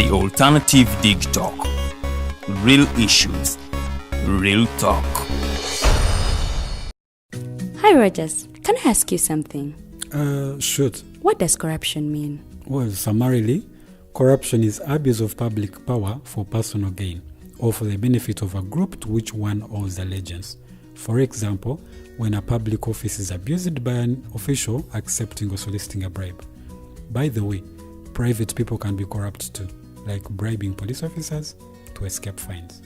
The Alternative Digitalk. Real issues, real talk. Hi Rogers, can I ask you something? Shoot. What does corruption mean? Well, summarily, corruption is abuse of public power for personal gain or for the benefit of a group to which one owes allegiance. For example, when a public office is abused by an official accepting or soliciting a bribe. By the way, private people can be corrupt too, like bribing police officers to escape fines.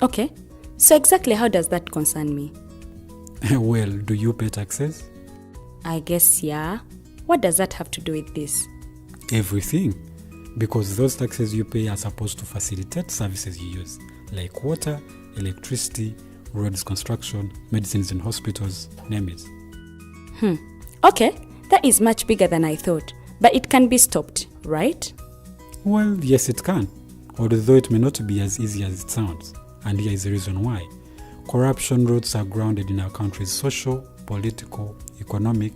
Okay. So exactly how does that concern me? Well, do you pay taxes? I guess, yeah. What does that have to do with this? Everything. Because those taxes you pay are supposed to facilitate services you use, like water, electricity, roads construction, medicines in hospitals, name it. Okay, that is much bigger than I thought. But it can be stopped, right? Well, yes it can, although it may not be as easy as it sounds. And here is the reason why. Corruption roots are grounded in our country's social, political, economic,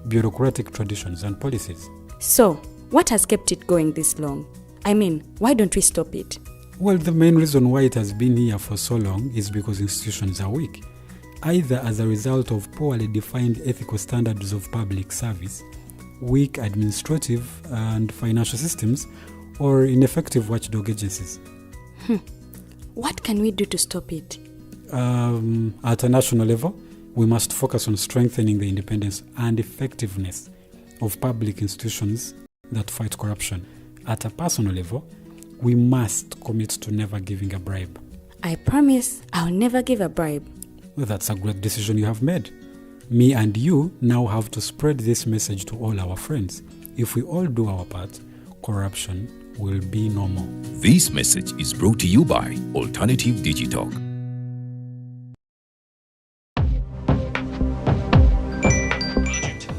bureaucratic traditions and policies. So, what has kept it going this long? I mean, why don't we stop it? Well, the main reason why it has been here for so long is because institutions are weak, either as a result of poorly defined ethical standards of public service, weak administrative and financial systems, or ineffective watchdog agencies. What can we do to stop it? At a national level, we must focus on strengthening the independence and effectiveness of public institutions that fight corruption. At a personal level, we must commit to never giving a bribe. I promise I'll never give a bribe. Well, that's a great decision you have made. Me and you now have to spread this message to all our friends. If we all do our part, corruption will be no more. This message is brought to you by Alternative Digitalk.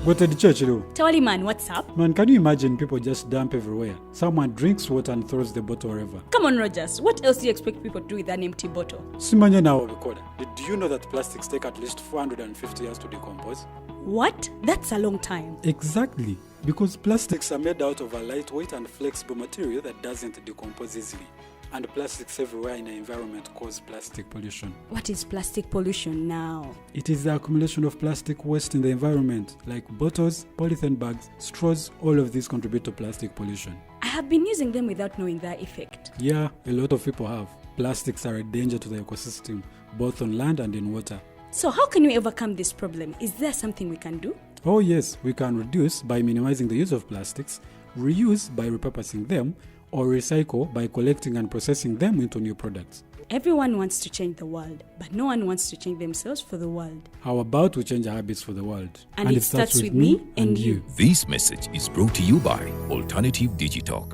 What at the church, though? Tawali man, what's up? Man, can you imagine people just dump everywhere? Someone drinks water and throws the bottle wherever. Come on, Rogers. What else do you expect people to do with an empty bottle? Simanya now, recorder. Did you know that plastics take at least 450 years to decompose? What? That's a long time. Exactly. Because plastics are made out of a lightweight and flexible material that doesn't decompose easily. And plastics everywhere in the environment cause plastic pollution. What is plastic pollution now? It is the accumulation of plastic waste in the environment, like bottles, polythene bags, straws. All of these contribute to plastic pollution. I have been using them without knowing their effect. Yeah, a lot of people have. Plastics are a danger to the ecosystem, both on land and in water. So how can we overcome this problem? Is there something we can do? Oh yes, we can reduce by minimizing the use of plastics, reuse by repurposing them, or recycle by collecting and processing them into new products. Everyone wants to change the world, but no one wants to change themselves for the world. How about we change our habits for the world? And it starts with me and you. This message is brought to you by Alternative Digitalk.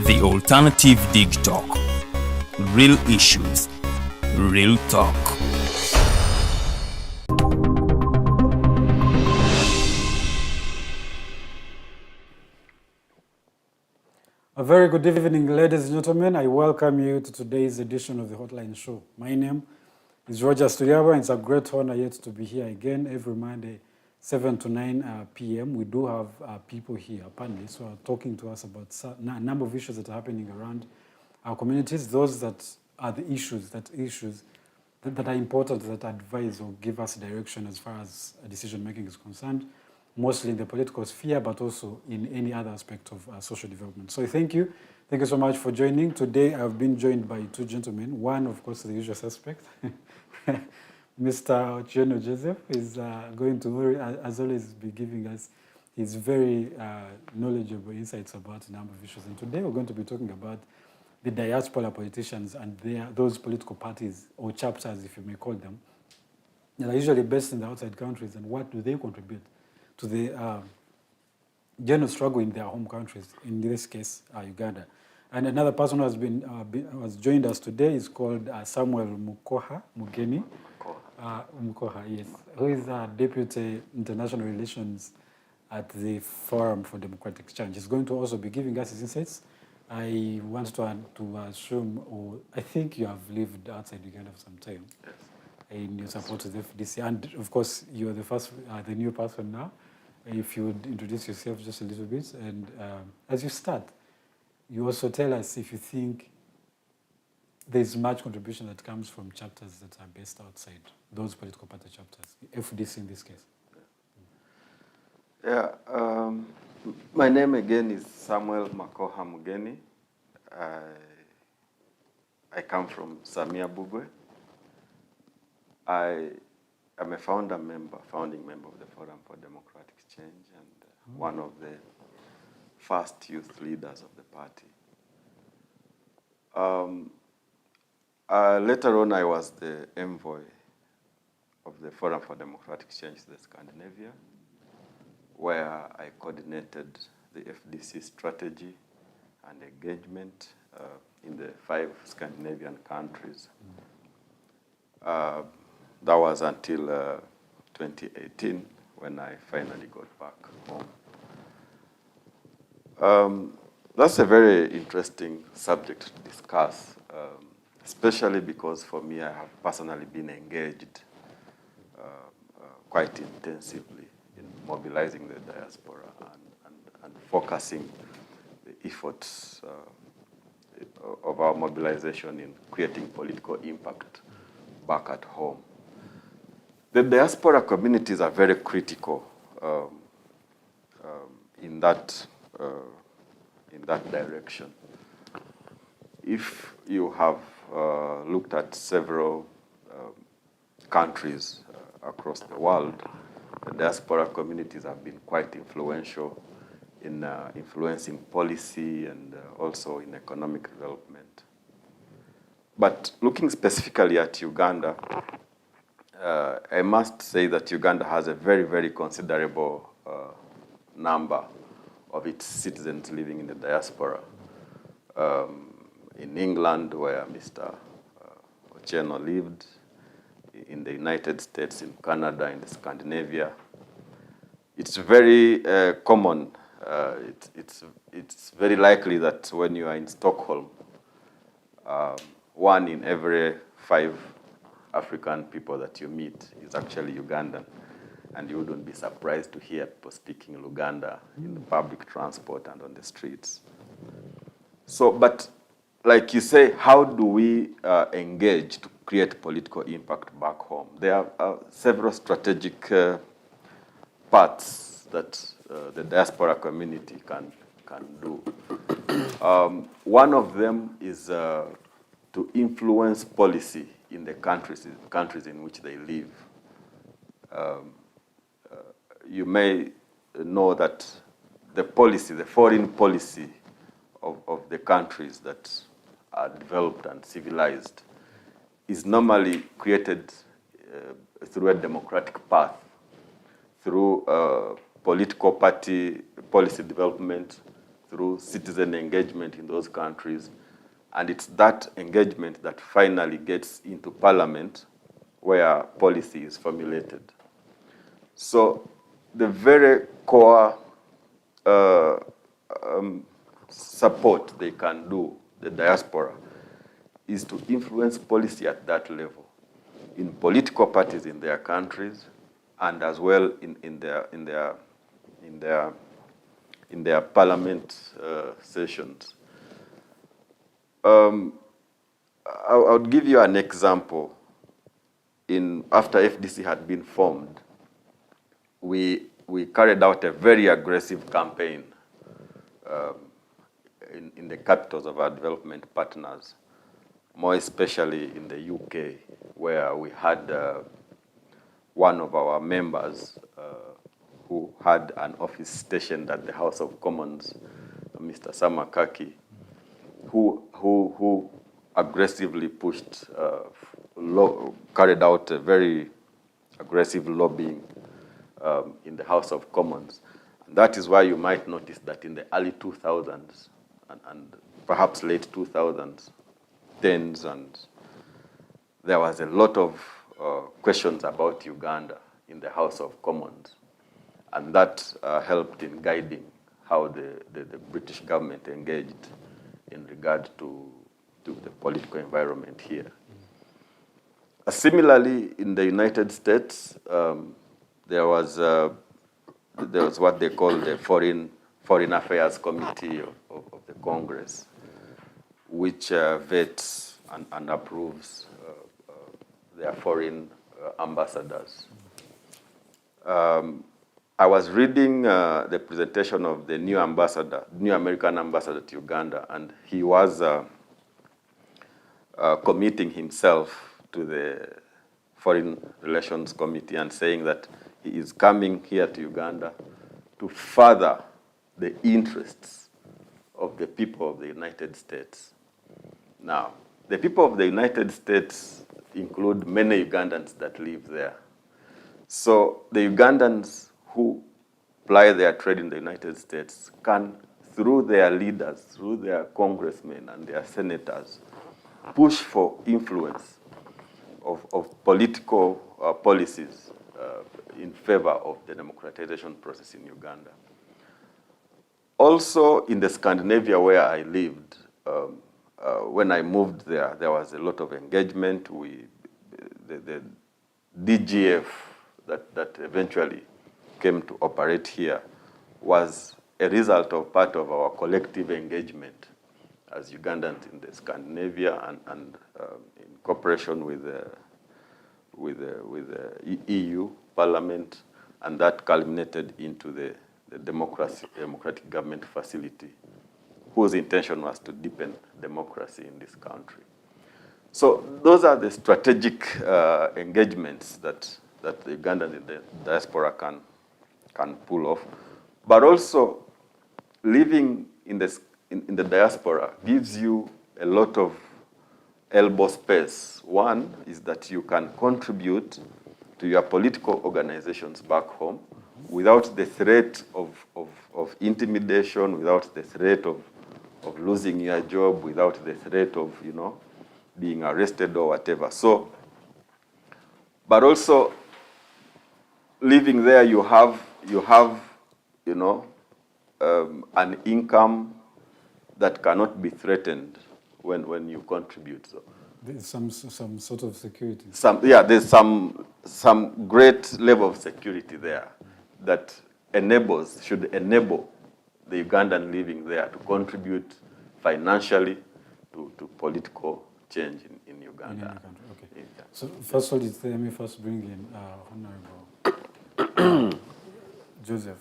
The Alternative Digitalk. Real issues, real talk. A very good evening, ladies and gentlemen. I welcome you to today's edition of the Hotline Show. My name is Roger Stoyaba, and it's a great honor yet to be here again every Monday, 7 to 9 p.m. We do have people here, panelists, who are talking to us about a number of issues that are happening around our communities. Those that are the issues that are important, that advise or give us direction as far as decision-making is concerned, mostly in the political sphere, but also in any other aspect of social development. So thank you. Thank you so much for joining. Today I've been joined by two gentlemen. One, of course, the usual suspect. Mr. Ochieno Joseph is going to, as always, be giving us his very knowledgeable insights about a number of issues. And today we're going to be talking about the diaspora politicians and those political parties, or chapters, if you may call them, that are usually based in the outside countries, and what do they contribute to the general struggle in their home countries, in this case, Uganda. And another person who has joined us today is called Samuel Makokha Mugeni. Makokha, yes, who is Deputy International Relations at the Forum for Democratic Change. He's going to also be giving us his insights. I want to assume, or I think you have lived outside Uganda for some time. Yes. in your support to the FDC. And of course, you're the new person now. If you would introduce yourself just a little bit, and as you start, you also tell us if you think there's much contribution that comes from chapters that are based outside, those political party chapters, FDC in this case. Yeah, my name again is Samuel Makokha Mugeni. I come from Samia Bugwe. I am a founding member of the Forum for Democratic Change and one of the first youth leaders of the party. Later on, I was the envoy of the Forum for Democratic Change to the Scandinavia, where I coordinated the FDC strategy and engagement in the 5 Scandinavian countries. That was until 2018, when I finally got back home. That's a very interesting subject to discuss, especially because for me, I have personally been engaged quite intensively in mobilizing the diaspora and focusing the efforts of our mobilization in creating political impact back at home. The diaspora communities are very critical in that direction. If you have looked at several countries across the world, the diaspora communities have been quite influential in influencing policy and also in economic development. But looking specifically at Uganda, I must say that Uganda has a very, very considerable number of its citizens living in the diaspora. In England, where Mr. Ochieno lived, in the United States, in Canada, in the Scandinavia, it's very common. It's very likely that when you are in Stockholm, 1 in every 5 African people that you meet is actually Ugandan. And you wouldn't be surprised to hear people speaking Luganda in the public transport and on the streets. So, but like you say, how do we engage to create political impact back home? There are several strategic parts that the diaspora community can do. One of them is to influence policy in the countries in which they live. You may know that the foreign policy of the countries that are developed and civilized is normally created through a democratic path, through political party policy development, through citizen engagement in those countries. And it's that engagement that finally gets into parliament where policy is formulated. So the very core support they can do, the diaspora, is to influence policy at that level, in political parties in their countries, and as well in their parliament sessions. I would give you an example. After FDC had been formed, we carried out a very aggressive campaign in the capitals of our development partners, more especially in the UK, where we had one of our members who had an office stationed at the House of Commons, Mr. Samakaki, who aggressively carried out a very aggressive lobbying in the House of Commons. And that is why you might notice that in the early 2000s and perhaps late 2000s, and there was a lot of questions about Uganda in the House of Commons. And that helped in guiding how the British government engaged in regard to the political environment here. Similarly, in the United States, there was what they call the Foreign Affairs Committee of the Congress, which vets and approves their foreign ambassadors. I was reading the presentation of the new American ambassador to Uganda, and he was committing himself to the Foreign Relations Committee and saying that he is coming here to Uganda to further the interests of the people of the United States. Now, the people of the United States include many Ugandans that live there. So the Ugandans who ply their trade in the United States can, through their leaders, through their congressmen and their senators, push for influence of political policies in favor of the democratization process in Uganda. Also, in the Scandinavia where I lived, when I moved there, there was a lot of engagement with the DGF that eventually came to operate here was a result of part of our collective engagement as Ugandans in the Scandinavia and in cooperation with the EU Parliament, and that culminated into the Democratic Government Facility, whose intention was to deepen democracy in this country. So those are the strategic engagements that the Ugandans in the diaspora can pull off. But also, living in the diaspora gives you a lot of elbow space. One is that you can contribute to your political organizations back home without the threat of intimidation, without the threat of losing your job, without the threat of, being arrested or whatever. So, but also living there, you have an income that cannot be threatened when you contribute. So there's some sort of security. There's some great level of security there that should enable the Ugandan living there to contribute financially to political change in Uganda. In any country. Okay. Yeah. So first of all, let me first bring in Honorable Joseph.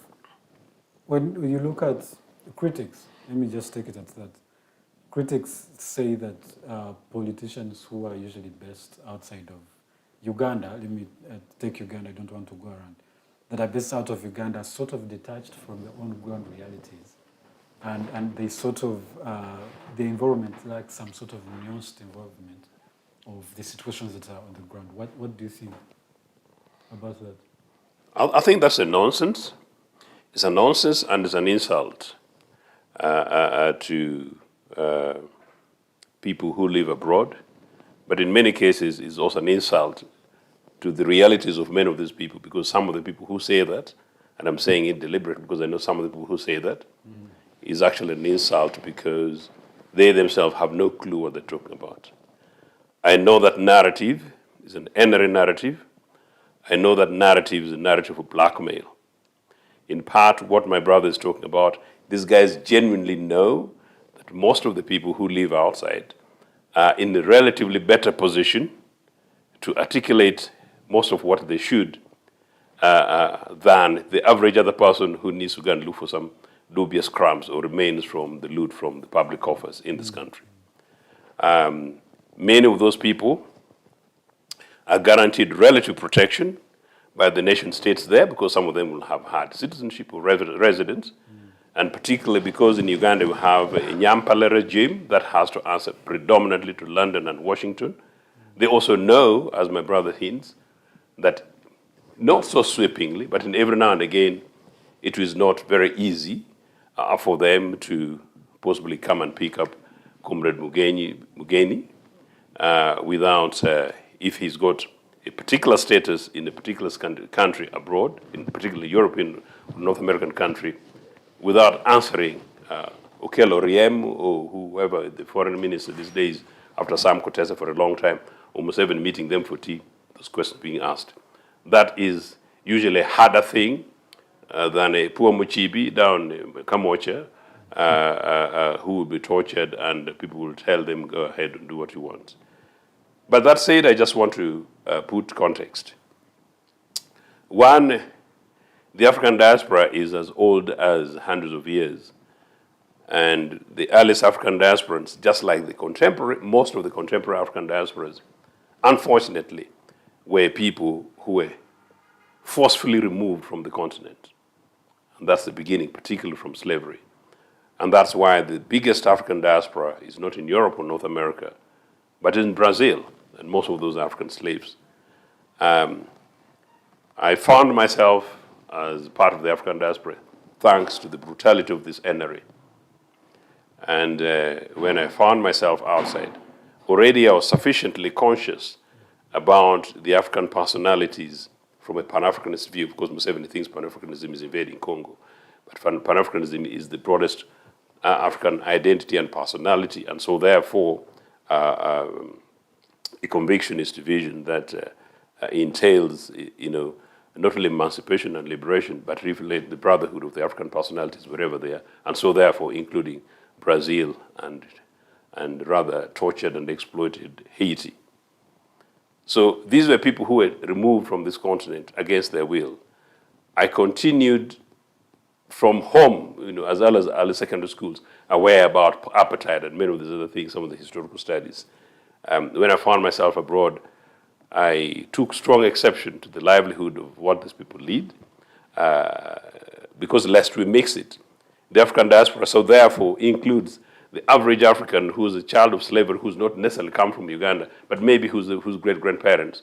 When you look at critics, let me just take it at that. Critics say that politicians who are usually based outside of Uganda, let me take Uganda, I don't want to go around, that are based out of Uganda are sort of detached from their own ground realities. And they sort of, the environment lacks some sort of nuanced involvement of the situations that are on the ground. What do you think about that? I think that's a nonsense. It's a nonsense and it's an insult to people who live abroad. But in many cases, it's also an insult to the realities of many of these people, because some of the people who say that, and I'm saying it deliberately because I know some of the people who say that, is actually an insult because they themselves have no clue what they're talking about. I know that narrative is an enemy narrative. I know that narrative is a narrative of blackmail. In part, what my brother is talking about, these guys genuinely know that most of the people who live outside are in a relatively better position to articulate most of what they should than the average other person who needs to go and look for some dubious crumbs or remains from the loot from the public coffers in this country. Many of those people are guaranteed relative protection by the nation states there, because some of them will have had citizenship or residence, and particularly because in Uganda we have a Nyampala regime that has to answer predominantly to London and Washington. They also know, as my brother hints, that not so sweepingly, but in every now and again, it is not very easy for them to possibly come and pick up Comrade Mugeni without, if he's got a particular status in a particular country abroad, in particularly European or North American country, without answering Okello Riem or whoever, the foreign minister these days, after Sam Kutesa for a long time, or Museveni meeting them for tea, those questions being asked. That is usually a harder thing than a poor Muchibi down in Kamocha, who will be tortured and people will tell them, go ahead and do what you want. But that said, I just want to put context. One, the African diaspora is as old as hundreds of years. And the earliest African diasporans, just like the contemporary, most of the contemporary African diasporas, unfortunately, were people who were forcefully removed from the continent. And that's the beginning, particularly from slavery. And that's why the biggest African diaspora is not in Europe or North America, but in Brazil, and most of those African slaves. I found myself as part of the African diaspora thanks to the brutality of this NRA. And when I found myself outside, already I was sufficiently conscious about the African personalities from a Pan-Africanist view, because Museveni thinks Pan-Africanism is invading Congo. But Pan-Africanism is the broadest African identity and personality, and so therefore a convictionist vision that entails, not only emancipation and liberation, but really the brotherhood of the African personalities wherever they are, and so therefore including Brazil and rather tortured and exploited Haiti. So these were people who were removed from this continent against their will. I continued from home, as well as early secondary schools, aware about apartheid and many of these other things, some of the historical studies. When I found myself abroad, I took strong exception to the livelihood of what these people lead, because lest we mix it. The African diaspora, so therefore, includes the average African who's a child of slavery, who's not necessarily come from Uganda, but maybe whose great-grandparents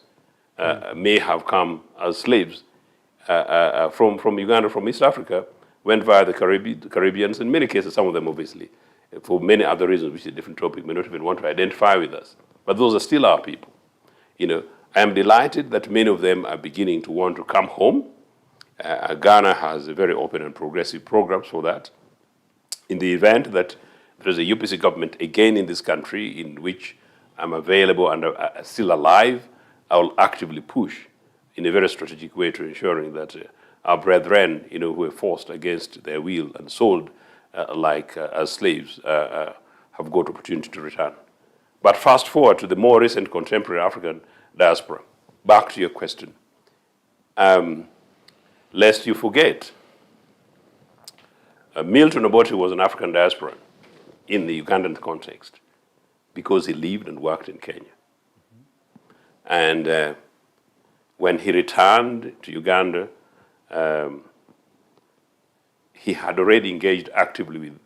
may have come as slaves from Uganda, from East Africa, went via the Caribbeans, in many cases, some of them obviously, for many other reasons, which is a different topic, may not even want to identify with us. But those are still our people. I am delighted that many of them are beginning to want to come home. Ghana has a very open and progressive programs for that. In the event that there is a UPC government again in this country in which I'm available and still alive, I will actively push in a very strategic way to ensuring that our brethren, who were forced against their will and sold as slaves, have got opportunity to return. But fast forward to the more recent contemporary African diaspora. Back to your question. Lest you forget, Milton Obote was an African diasporan in the Ugandan context because he lived and worked in Kenya. And when he returned to Uganda, he had already engaged actively with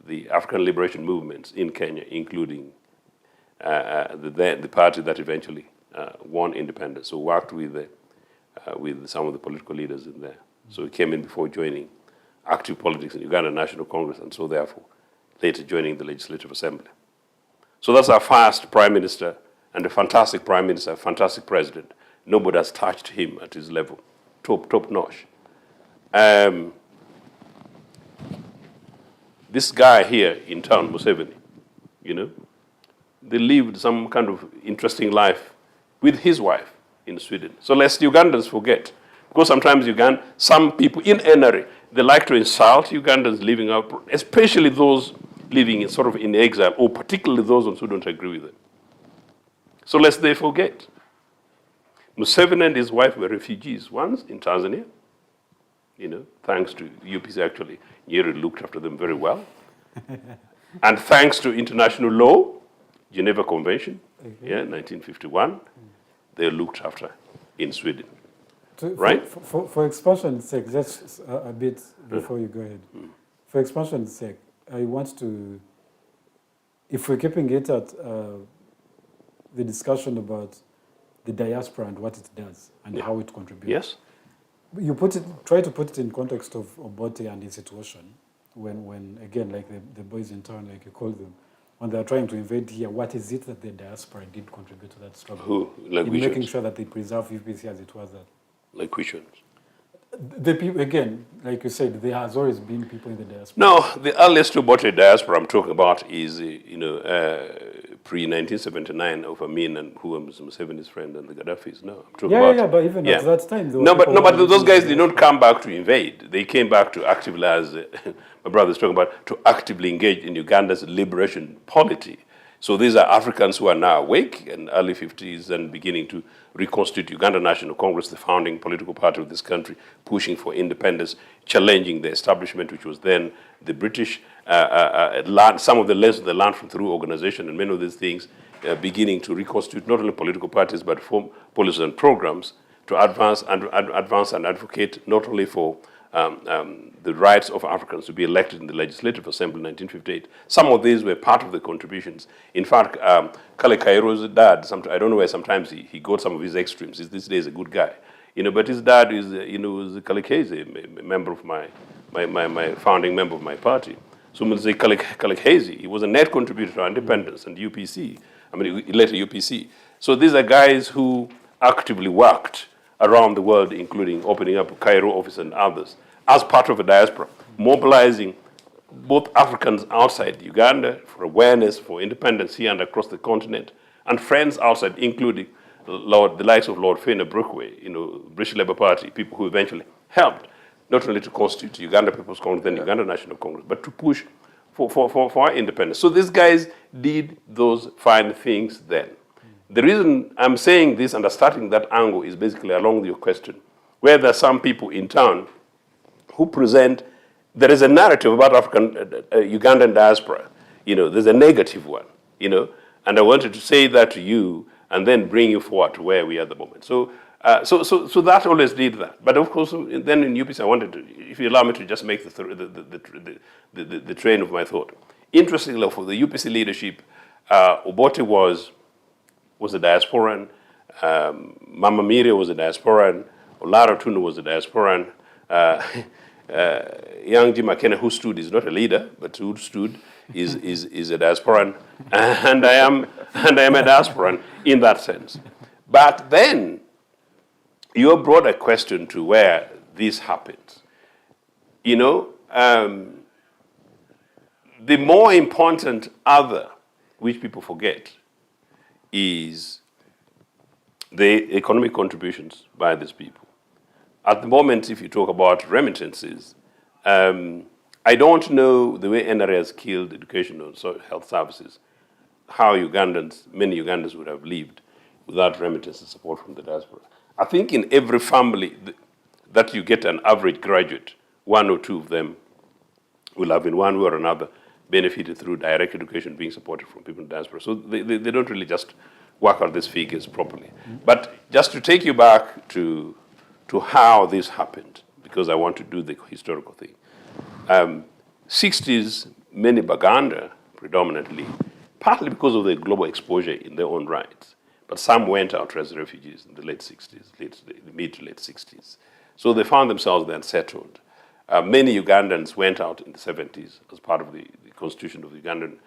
the African liberation movements in Kenya, including the party that eventually won independence. So worked with some of the political leaders in there. So he came in before joining active politics in Uganda National Congress, and so therefore later joining the Legislative Assembly. So that's our first prime minister, and a fantastic prime minister, a fantastic president. Nobody has touched him at his level, top notch. This guy here in town, Museveni, they lived some kind of interesting life with his wife in Sweden. So lest Ugandans forget, because sometimes some people in NRA, they like to insult Ugandans living out, especially those living in exile, or particularly those ones who don't agree with them. So lest they forget, Museveni and his wife were refugees once in Tanzania, thanks to UPC actually. Nyeri looked after them very well. And thanks to international law, Geneva Convention, 1951, they looked after in Sweden. Right? For expansion's sake, just a bit before you go ahead. For expansion's sake, I want to, if we're keeping it at the discussion about the diaspora and what it does and how it contributes. Yes. You try to put it in context of Obote and his situation when again, like the boys in town, like you call them, when they're trying to invade here, what is it that the diaspora did contribute to that struggle? Who? Like in making sure that they preserve UPC as it was that. Like which ones? The people, again, like you said, there has always been people in the diaspora. No, the earliest Obote diaspora I'm talking about is, pre-1979 of Amin and who was Museveni's friend and the Gaddafis. No, I'm talking Yeah, about... yeah, but even at that time... there were No, but people those who guys were did not come back to invade. They came back to actively, as my brother's talking about, to actively engage in Uganda's liberation polity. So these are Africans who are now awake in early 50s and beginning to reconstitute Uganda National Congress, the founding political party of this country, pushing for independence, challenging the establishment, which was then the British, some of the less of the land from through organization and many of these things, beginning to reconstitute not only political parties but form policies and programs to advance and advocate not only for the rights of Africans to be elected in the Legislative Assembly in 1958. Some of these were part of the contributions. In fact, Kale Kairo's dad, I don't know where sometimes he got some of his extremes. He's these days a good guy. But his dad is, was Kale Kaize, a member of my founding member of my party. So Kale Kaize, he was a net contributor to our independence and UPC. Later UPC. So these are guys who actively worked around the world, including opening up a Cairo office and others, as part of a diaspora, mobilizing both Africans outside Uganda for awareness, for independence here and across the continent, and friends outside, including the likes of Lord Finney Brookway, British Labour Party, people who eventually helped not only to constitute Uganda People's Congress, then Uganda National Congress, but to push for our independence. So these guys did those fine things then. The reason I'm saying this and starting that angle is basically along your question, where there are some people in town who present, there is a narrative about African, Ugandan diaspora, there's a negative one, and I wanted to say that to you and then bring you forward to where we are at the moment. So that always did that. But of course, then in UPC, I wanted to, if you allow me to just make the train of my thought. Interestingly, for the UPC leadership, Obote was a diasporan, Mama Miriam was a diasporan, Olara Tunu was a diasporan, young Jim McKenna, who stood, is not a leader, but who stood is a diasporan, and I am a diasporan in that sense. But then you brought a question to where this happens. The more important other, which people forget, is the economic contributions by these people. At the moment, if you talk about remittances, I don't know the way NRA has killed education or health services, how many Ugandans would have lived without remittances support from the diaspora. I think in every family that you get an average graduate, one or two of them will have in one way or another benefited through direct education being supported from people in the diaspora. So they don't really just work out these figures properly. Mm-hmm. But just to take you back to how this happened, because I want to do the historical thing. 60s, many Baganda, predominantly, partly because of the global exposure in their own rights, but some went out as refugees in the late 60s, mid to late 60s. So they found themselves then settled. Many Ugandans went out in the 70s as part of the constitution of the Ugandan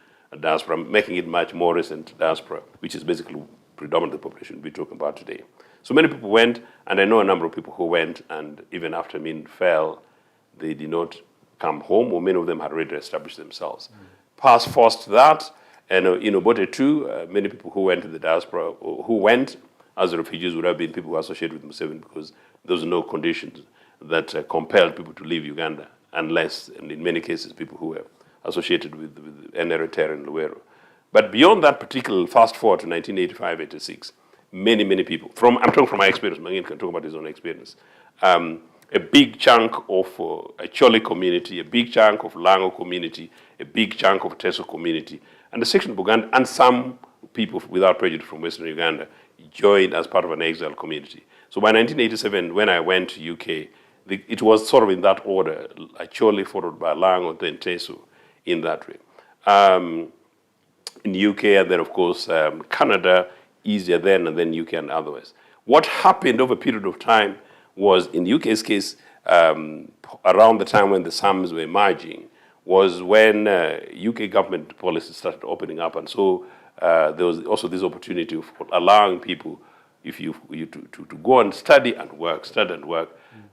diaspora, making it much more recent diaspora, which is basically predominantly the population we're talking about today. So many people went, and I know a number of people who went, and even after Min fell, they did not come home, or many of them had already established themselves. Pass first that, and in Obote too, many people who went to the diaspora, or who went as refugees would have been people who were associated with Museveni, because there was no conditions that compelled people to leave Uganda, unless, and in many cases, people who were associated with NRA Terra and Luwero. But beyond that particular, fast forward to 1985, 86, many people, I'm talking from my experience, Mangin can talk about his own experience, a big chunk of a Chole community, a big chunk of Lango community, a big chunk of Teso community, and a section of Buganda, and some people without prejudice from Western Uganda joined as part of an exile community. So by 1987, when I went to UK, it was sort of in that order, Chole followed by Lango, then Teso, in that way. In UK, and then of course, Canada, easier then, and then UK and otherwise. What happened over a period of time was, in UK's case, around the time when the SAMs were emerging, was when UK government policies started opening up, and so there was also this opportunity for allowing people, to go and study and work.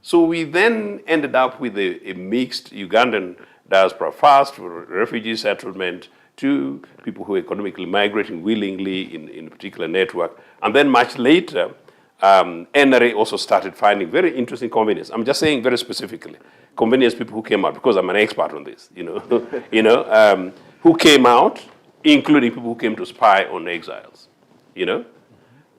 So we then ended up with a mixed Ugandan diaspora, first for refugee settlement, 1992, people who were economically migrating willingly in a particular network. And then much later, NRA also started finding very interesting convenience. I'm just saying very specifically, convenience people who came out, because I'm an expert on this, who came out, including people who came to spy on exiles,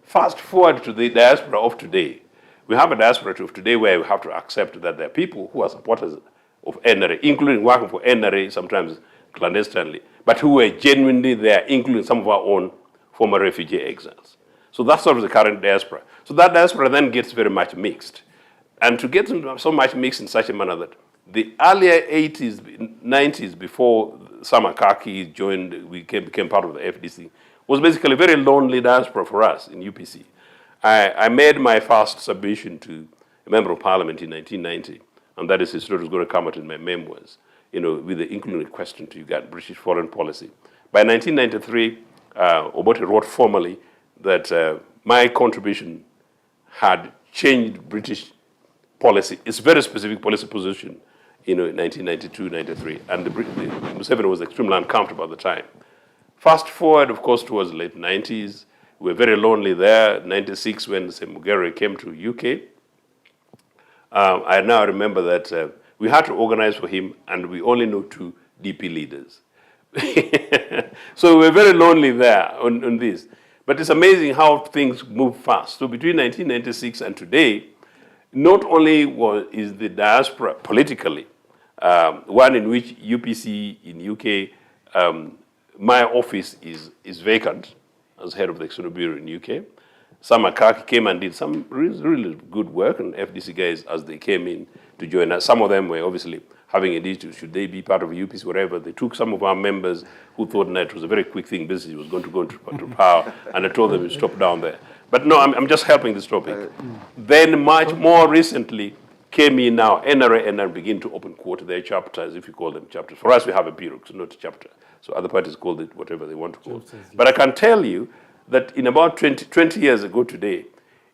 Fast forward to the diaspora of today. We have a diaspora of today where we have to accept that there are people who are supporters of NRA, including working for NRA, sometimes clandestinely, but who were genuinely there, including some of our own former refugee exiles. So that's sort of the current diaspora. So that diaspora then gets very much mixed. And to get so much mixed in such a manner that the earlier 80s, 90s, before Makokha joined, became part of the FDC, was basically a very lonely diaspora for us in UPC. I made my first submission to a member of parliament in 1990, and that is his story is going to come out in my memoirs, with the including question to Uganda, British foreign policy. By 1993, Obote wrote formally that my contribution had changed British policy, its very specific policy position, in 1992, 93, and the Museveni was extremely uncomfortable at the time. Fast forward, of course, towards the late 90s, we were very lonely there. 96, when Mugeri came to UK, I now remember that we had to organize for him, and we only knew 2 DP leaders. So we were very lonely there on this. But it's amazing how things move fast. So between 1996 and today, not only is the diaspora politically one in which UPC in UK, my office is vacant as head of the External Bureau in UK. Makokha came and did some really good work, and FDC guys, as they came in to join us, some of them were obviously having an issue, should they be part of UPC, whatever. They took some of our members who thought that it was a very quick thing, business was going to go into power, and I told them to stop down there. But no, I'm just helping this topic. Then much more recently came in now, NRA begin to open quote their chapters, if you call them chapters. For us, we have a bureau, so not a chapter. So other parties call it whatever they want to call it. But I can tell you that in about 20 years ago today,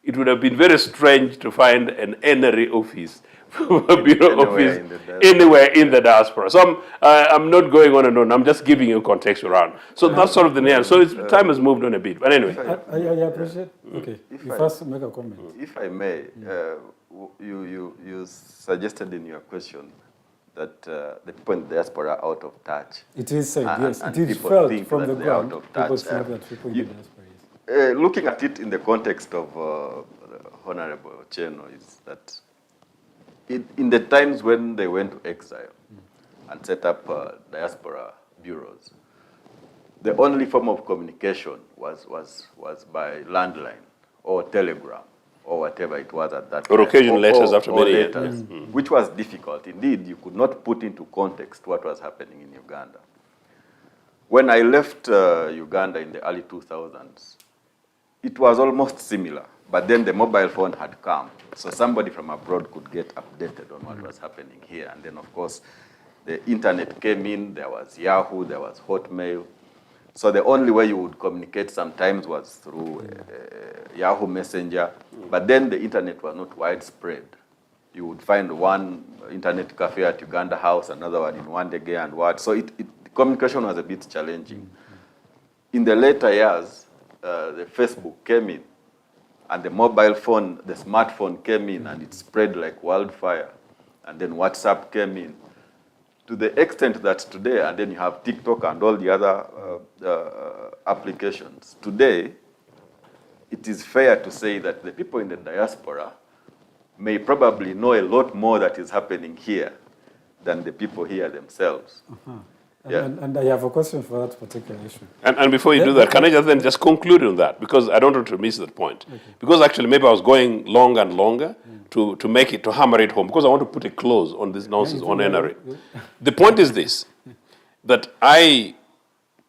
it would have been very strange to find an NRA office, a bureau office, anywhere in the diaspora. So I'm not going on and on, I'm just giving you context around. So that's sort of the name. So time has moved on a bit. But anyway. I appreciate. Okay, you first make a comment. If I may, you suggested in your question that the people in the diaspora are out of touch. It is said, yes. And it is people felt think from that the they're out ground. of touch. People think that people in the diaspora, yes. Looking at it in the context of Honorable Ochieno is that in the times when they went to exile and set up diaspora bureaus, the only form of communication was by landline or telegram or whatever it was at that time. Or occasional letters after many years. Letters, which was difficult. Indeed, you could not put into context what was happening in Uganda. When I left Uganda in the early 2000s, it was almost similar, but then the mobile phone had come, so somebody from abroad could get updated on what was happening here. And then, of course, the internet came in, there was Yahoo, there was Hotmail. So the only way you would communicate sometimes was through Yahoo Messenger, but then the internet was not widespread. You would find one internet cafe at Uganda House, another one in Wandege and what. So communication was a bit challenging. In the later years, the Facebook came in, and the mobile phone, the smartphone came in, and it spread like wildfire. And then WhatsApp came in, to the extent that today, and then you have TikTok and all the other applications. Today, it is fair to say that the people in the diaspora may probably know a lot more that is happening here than the people here themselves. Yeah. And I have a question for that particular issue. And before you do that, can I just conclude on that? Because I don't want to miss that point. Okay. Because actually maybe I was going longer and longer to hammer it home, because I want to put a close on this nonsense on NRA. The point is this, that I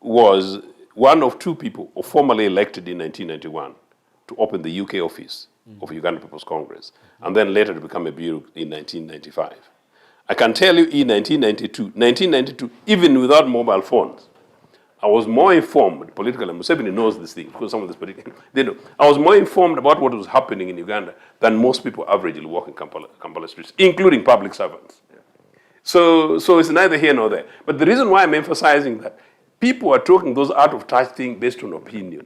was one of 2 people formally elected in 1991 to open the UK office of Uganda People's Congress, and then later to become a bureau in 1995. I can tell you in 1992, even without mobile phones, I was more informed politically. Museveni knows this thing, because some of this political, they know. I was more informed about what was happening in Uganda than most people averagely walking Kampala streets, including public servants. Yeah. So it's neither here nor there. But the reason why I'm emphasizing that, people are talking those out of touch things based on opinion,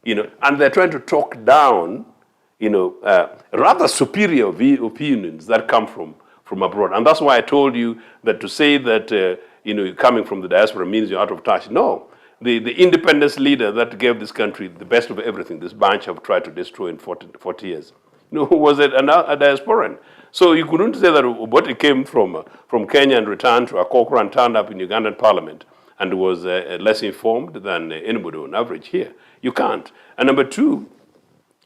Yeah. And they're trying to talk down, rather superior opinions that come from abroad. And that's why I told you that to say that, coming from the diaspora means you're out of touch. No. The independence leader that gave this country the best of everything, this bunch have tried to destroy in 40 years, was a diasporan. So you couldn't say that what came from Kenya and returned to Makokha and turned up in Ugandan parliament and was less informed than anybody on average here. You can't. And number two,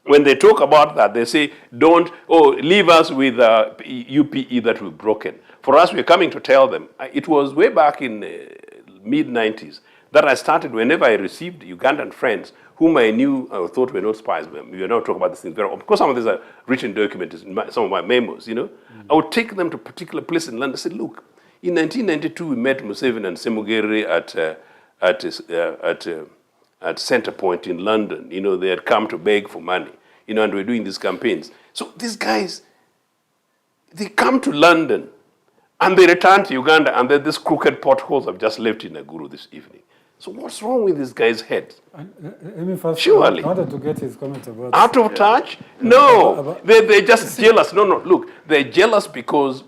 when they talk about that, they say, leave us with UPE that we've broken. For us, we're coming to tell them, it was way back in mid-90s that I started, whenever I received Ugandan friends whom I knew or thought were not spies, we were not talking about this thing very often, because some of these are written documents in some of my memos, I would take them to a particular place in London and say, look, in 1992, we met Museveni and Semugeri at Center Point in London. They had come to beg for money, and we're doing these campaigns. So these guys, they come to London and they return to Uganda, and then these crooked potholes have just left in Naguru this evening. So what's wrong with this guy's head? Let me first, Surely. I wanted to get his comment about... Out of touch? No. They're just jealous. No. Look, they're jealous because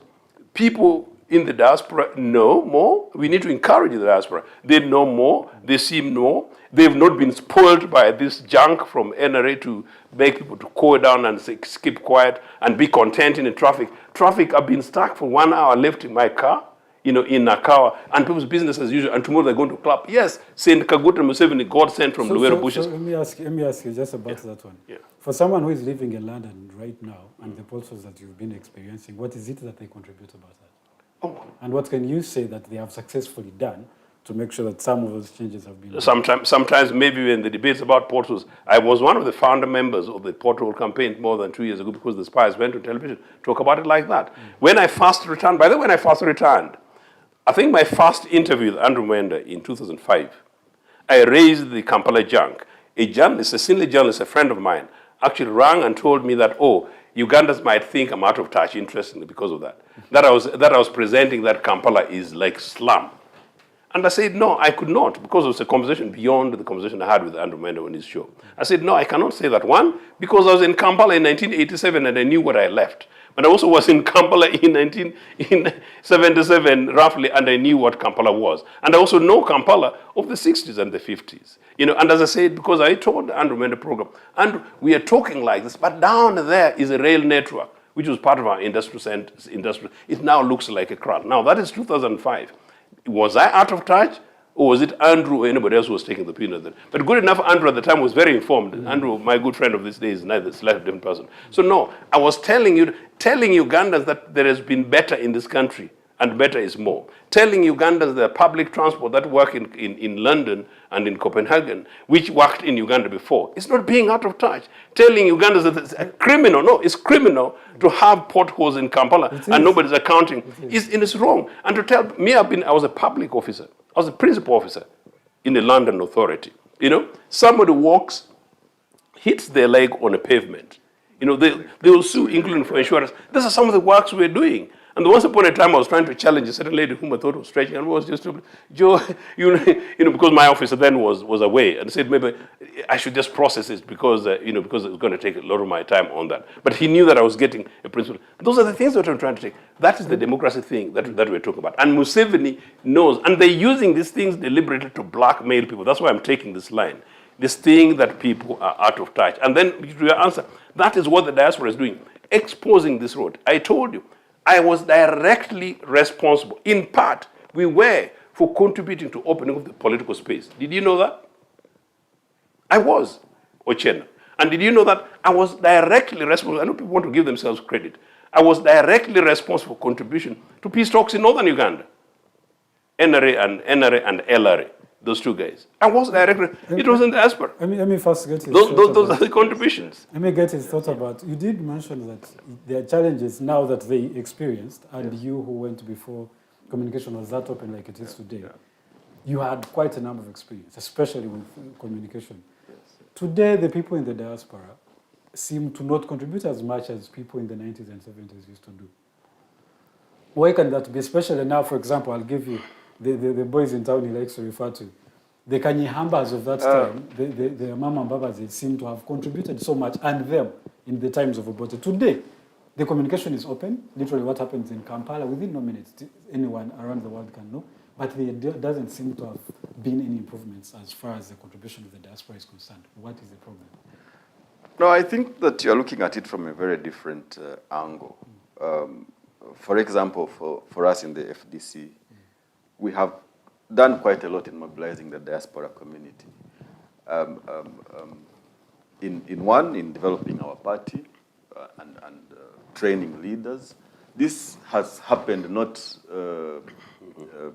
people in the diaspora know more. We need to encourage the diaspora. They know more. They see more. They've not been spoiled by this junk from NRA to beg people to cool down and say, keep quiet and be content in the traffic. Traffic, I've been stuck for 1 hour left in my car, in Nakawa, and people's business as usual, and tomorrow they're going to club. Yes, Saint Kaguta Museveni, God sent from Luwero bushes. So let me ask you just about that one. Yeah. For someone who is living in London right now, and the pulses that you've been experiencing, what is it that they contribute about that? Oh. And what can you say that they have successfully done to make sure that some of those changes have been... Sometimes maybe when the debates about potholes, I was one of the founder members of the pothole campaign more than 2 years ago, because the spies went to television to talk about it like that. When I first returned, I think my first interview with Andrew Mwenda in 2005, I raised the Kampala junk. A journalist, a senior journalist, a friend of mine, actually rang and told me that, Ugandans might think I'm out of touch, interestingly, because of that. That I was presenting that Kampala is like slum. And I said, no, I could not, because it was a conversation beyond the conversation I had with Andrew Mwenda on his show. I said, no, I cannot say that. One, because I was in Kampala in 1987 and I knew what I left. But I also was in Kampala in 1977, roughly, and I knew what Kampala was. And I also know Kampala of the 60s and the 50s. And as I said, because I told the Andrew Mwenda program, and we are talking like this, but down there is a rail network, which was part of our industrial. It now looks like a crowd. Now, that is 2005. Was I out of touch, or was it Andrew or anybody else who was taking the opinion then? But good enough, Andrew at the time was very informed. Andrew, my good friend of these days, is neither slightly different person. So no, I was telling Ugandans that there has been better in this country, and better is more. Telling Ugandans the public transport that work in London and in Copenhagen, which worked in Uganda before, it's not being out of touch. Telling Ugandans that it's criminal. No, it's criminal to have potholes in Kampala and nobody's accounting. It's wrong. And to tell me, I was a public officer. I was a principal officer in the London Authority. Somebody walks, hits their leg on a pavement. They will sue, including for insurance. These are some of the works we're doing. And once upon a time, I was trying to challenge a certain lady whom I thought was stretching, and was just, Joe, because my officer then was away, and said maybe I should just process it because because it was going to take a lot of my time on that. But he knew that I was getting a principle. Those are the things that I'm trying to take. That is the democracy thing that we're talking about. And Museveni knows, and they're using these things deliberately to blackmail people. That's why I'm taking this line. This thing that people are out of touch. And then to your answer, that is what the diaspora is doing, exposing this road. I told you, I was directly responsible. In part, we were for contributing to opening up the political space. Did you know that? I was, Ochieno. And did you know that I was directly responsible? I know people want to give themselves credit. I was directly responsible for contribution to peace talks in northern Uganda. NRA and LRA, those two guys. I was directly, it was in the diaspora. Let me first get his those are the contributions. Let me get his thoughts about, you did mention that there are challenges now that they experienced, and yes. You who went before communication was that open like it is today. Yeah. You had quite a number of experience, especially with communication. Yes. Today, the people in the diaspora seem to not contribute as much as people in the 90s and 70s used to do. Why can that be? Especially now, for example, I'll give you the boys in town he likes to refer to. the Kanyihambas of that time, the Mama Mbabas, they seem to have contributed so much, and them in the times of Obote. Today, the communication is open. Literally, what happens in Kampala, within no minutes, anyone around the world can know. But there doesn't seem to have been any improvements as far as the contribution of the diaspora is concerned. What is the problem? No, I think that you're looking at it from a very different angle. For example, for us in the FDC, we have done quite a lot in mobilizing the diaspora community. In developing our party and training leaders. This has happened not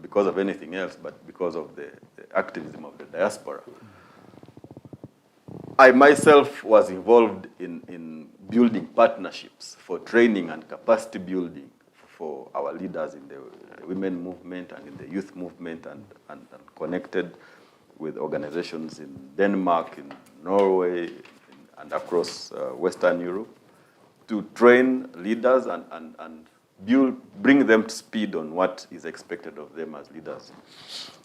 because of anything else, but because of the activism of the diaspora. I myself was involved in building partnerships for training and capacity building for our leaders in the women movement and in the youth movement, and connected with organizations in Denmark, in Norway, and across Western Europe to train leaders and bring them to speed on what is expected of them as leaders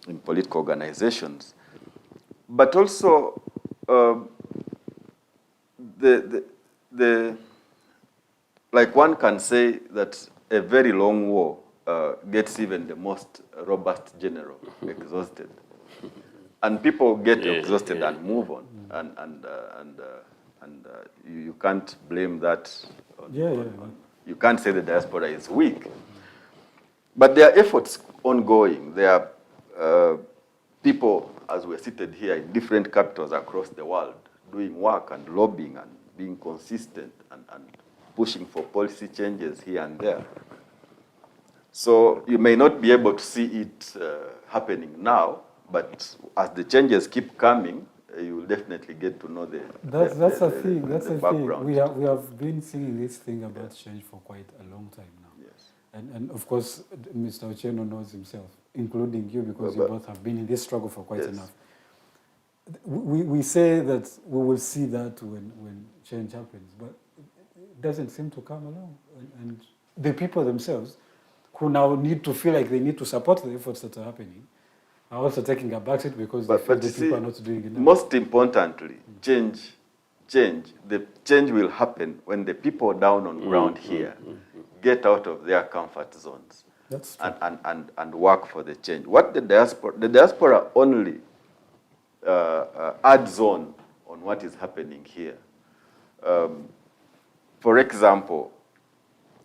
in political organizations. But also, like one can say that a very long war gets even the most robust general exhausted, and people get exhausted and move on, and you can't blame that. You can't say the diaspora is weak, but there are efforts ongoing. There are people, as we're seated here in different capitals across the world, doing work and lobbying and being consistent and pushing for policy changes here and there. So you may not be able to see it happening now, but as the changes keep coming, you will definitely get to know the background. That's the thing. We have been seeing this thing about change for quite a long time now. Yes. And of course, Mr. Ochieno knows himself, including you, because you both have been in this struggle for quite enough. We say that we will see that when change happens, but it doesn't seem to come along. And the people themselves, who now need to feel like they need to support the efforts that are happening, are also taking a backseat because they feel the people are not doing enough. Most importantly, the change will happen when the people down on ground here get out of their comfort zones. That's true. And work for the change. What the diaspora only adds on what is happening here. For example,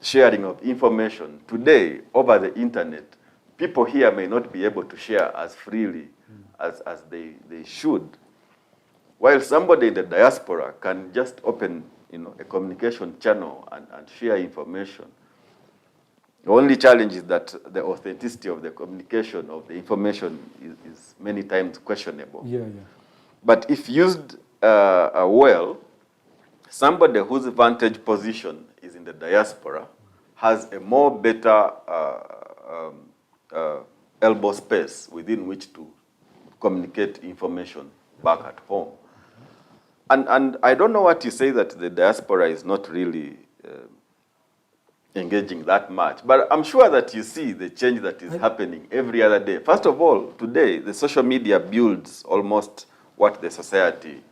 sharing of information. Today, over the internet, people here may not be able to share as freely as they should. While somebody in the diaspora can just open a communication channel and share information. The only challenge is that the authenticity of the communication, of the information, is many times questionable. But if used well, somebody whose vantage position is in the diaspora has a more better elbow space within which to communicate information back at home. And I don't know what you say that the diaspora is not really engaging that much, but I'm sure that you see the change that is happening every other day. First of all, today, the social media builds almost what the society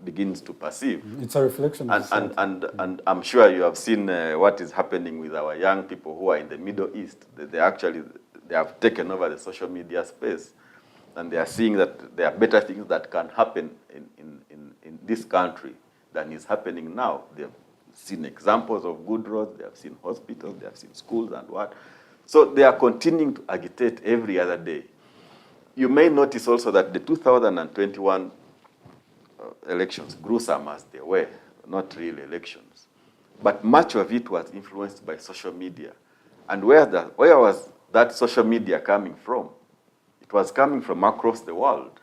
begins to perceive. It's a reflection of society. And I'm sure you have seen what is happening with our young people who are in the Middle East. They have taken over the social media space, and they are seeing that there are better things that can happen in this country than is happening now. They have seen examples of good roads, they have seen hospitals, they have seen schools and what. So they are continuing to agitate every other day. You may notice also that the 2021 elections, gruesome as they were, not real elections, but much of it was influenced by social media. And where was that social media coming from? It was coming from across the world.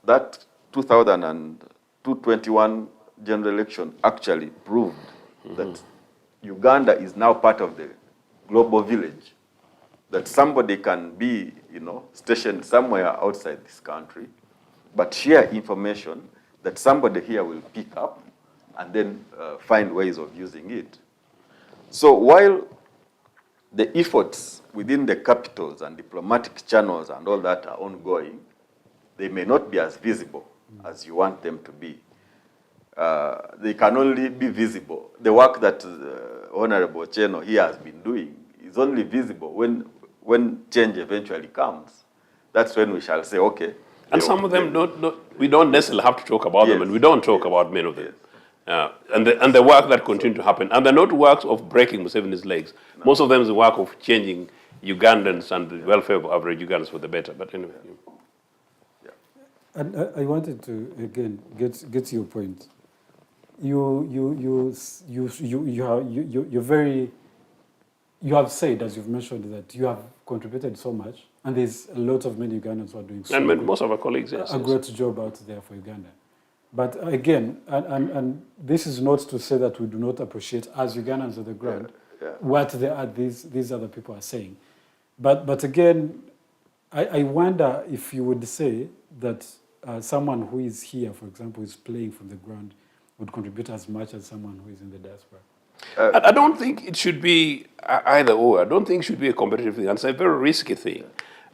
That 2021 general election actually proved that Uganda is now part of the global village. That somebody can be, stationed somewhere outside this country, but share information that somebody here will pick up and then find ways of using it. So while the efforts within the capitals and diplomatic channels and all that are ongoing, they may not be as visible as you want them to be. They can only be visible. The work that Honorable Ochieno here has been doing is only visible when change eventually comes. That's when we shall say, okay. And some of them, we don't necessarily have to talk about them, and we don't talk about many of them. And the work that continues to happen. And they're not works of breaking Museveni's legs. No. Most of them is the work of changing Ugandans and the welfare of average Ugandans for the better. But anyway. Yeah. And I wanted to, again, get your point. You have said, as you've mentioned, that you have contributed so much, and there's a lot of many Ugandans who are doing so and most of our colleagues, yes, a great job out there for Uganda. But again, and this is not to say that we do not appreciate, as Ugandans on the ground, what these other people are saying. But again, I wonder if you would say that someone who is here, for example, is playing from the ground, would contribute as much as someone who is in the diaspora. I don't think it should be either or. I don't think it should be a competitive thing. It's a very risky thing.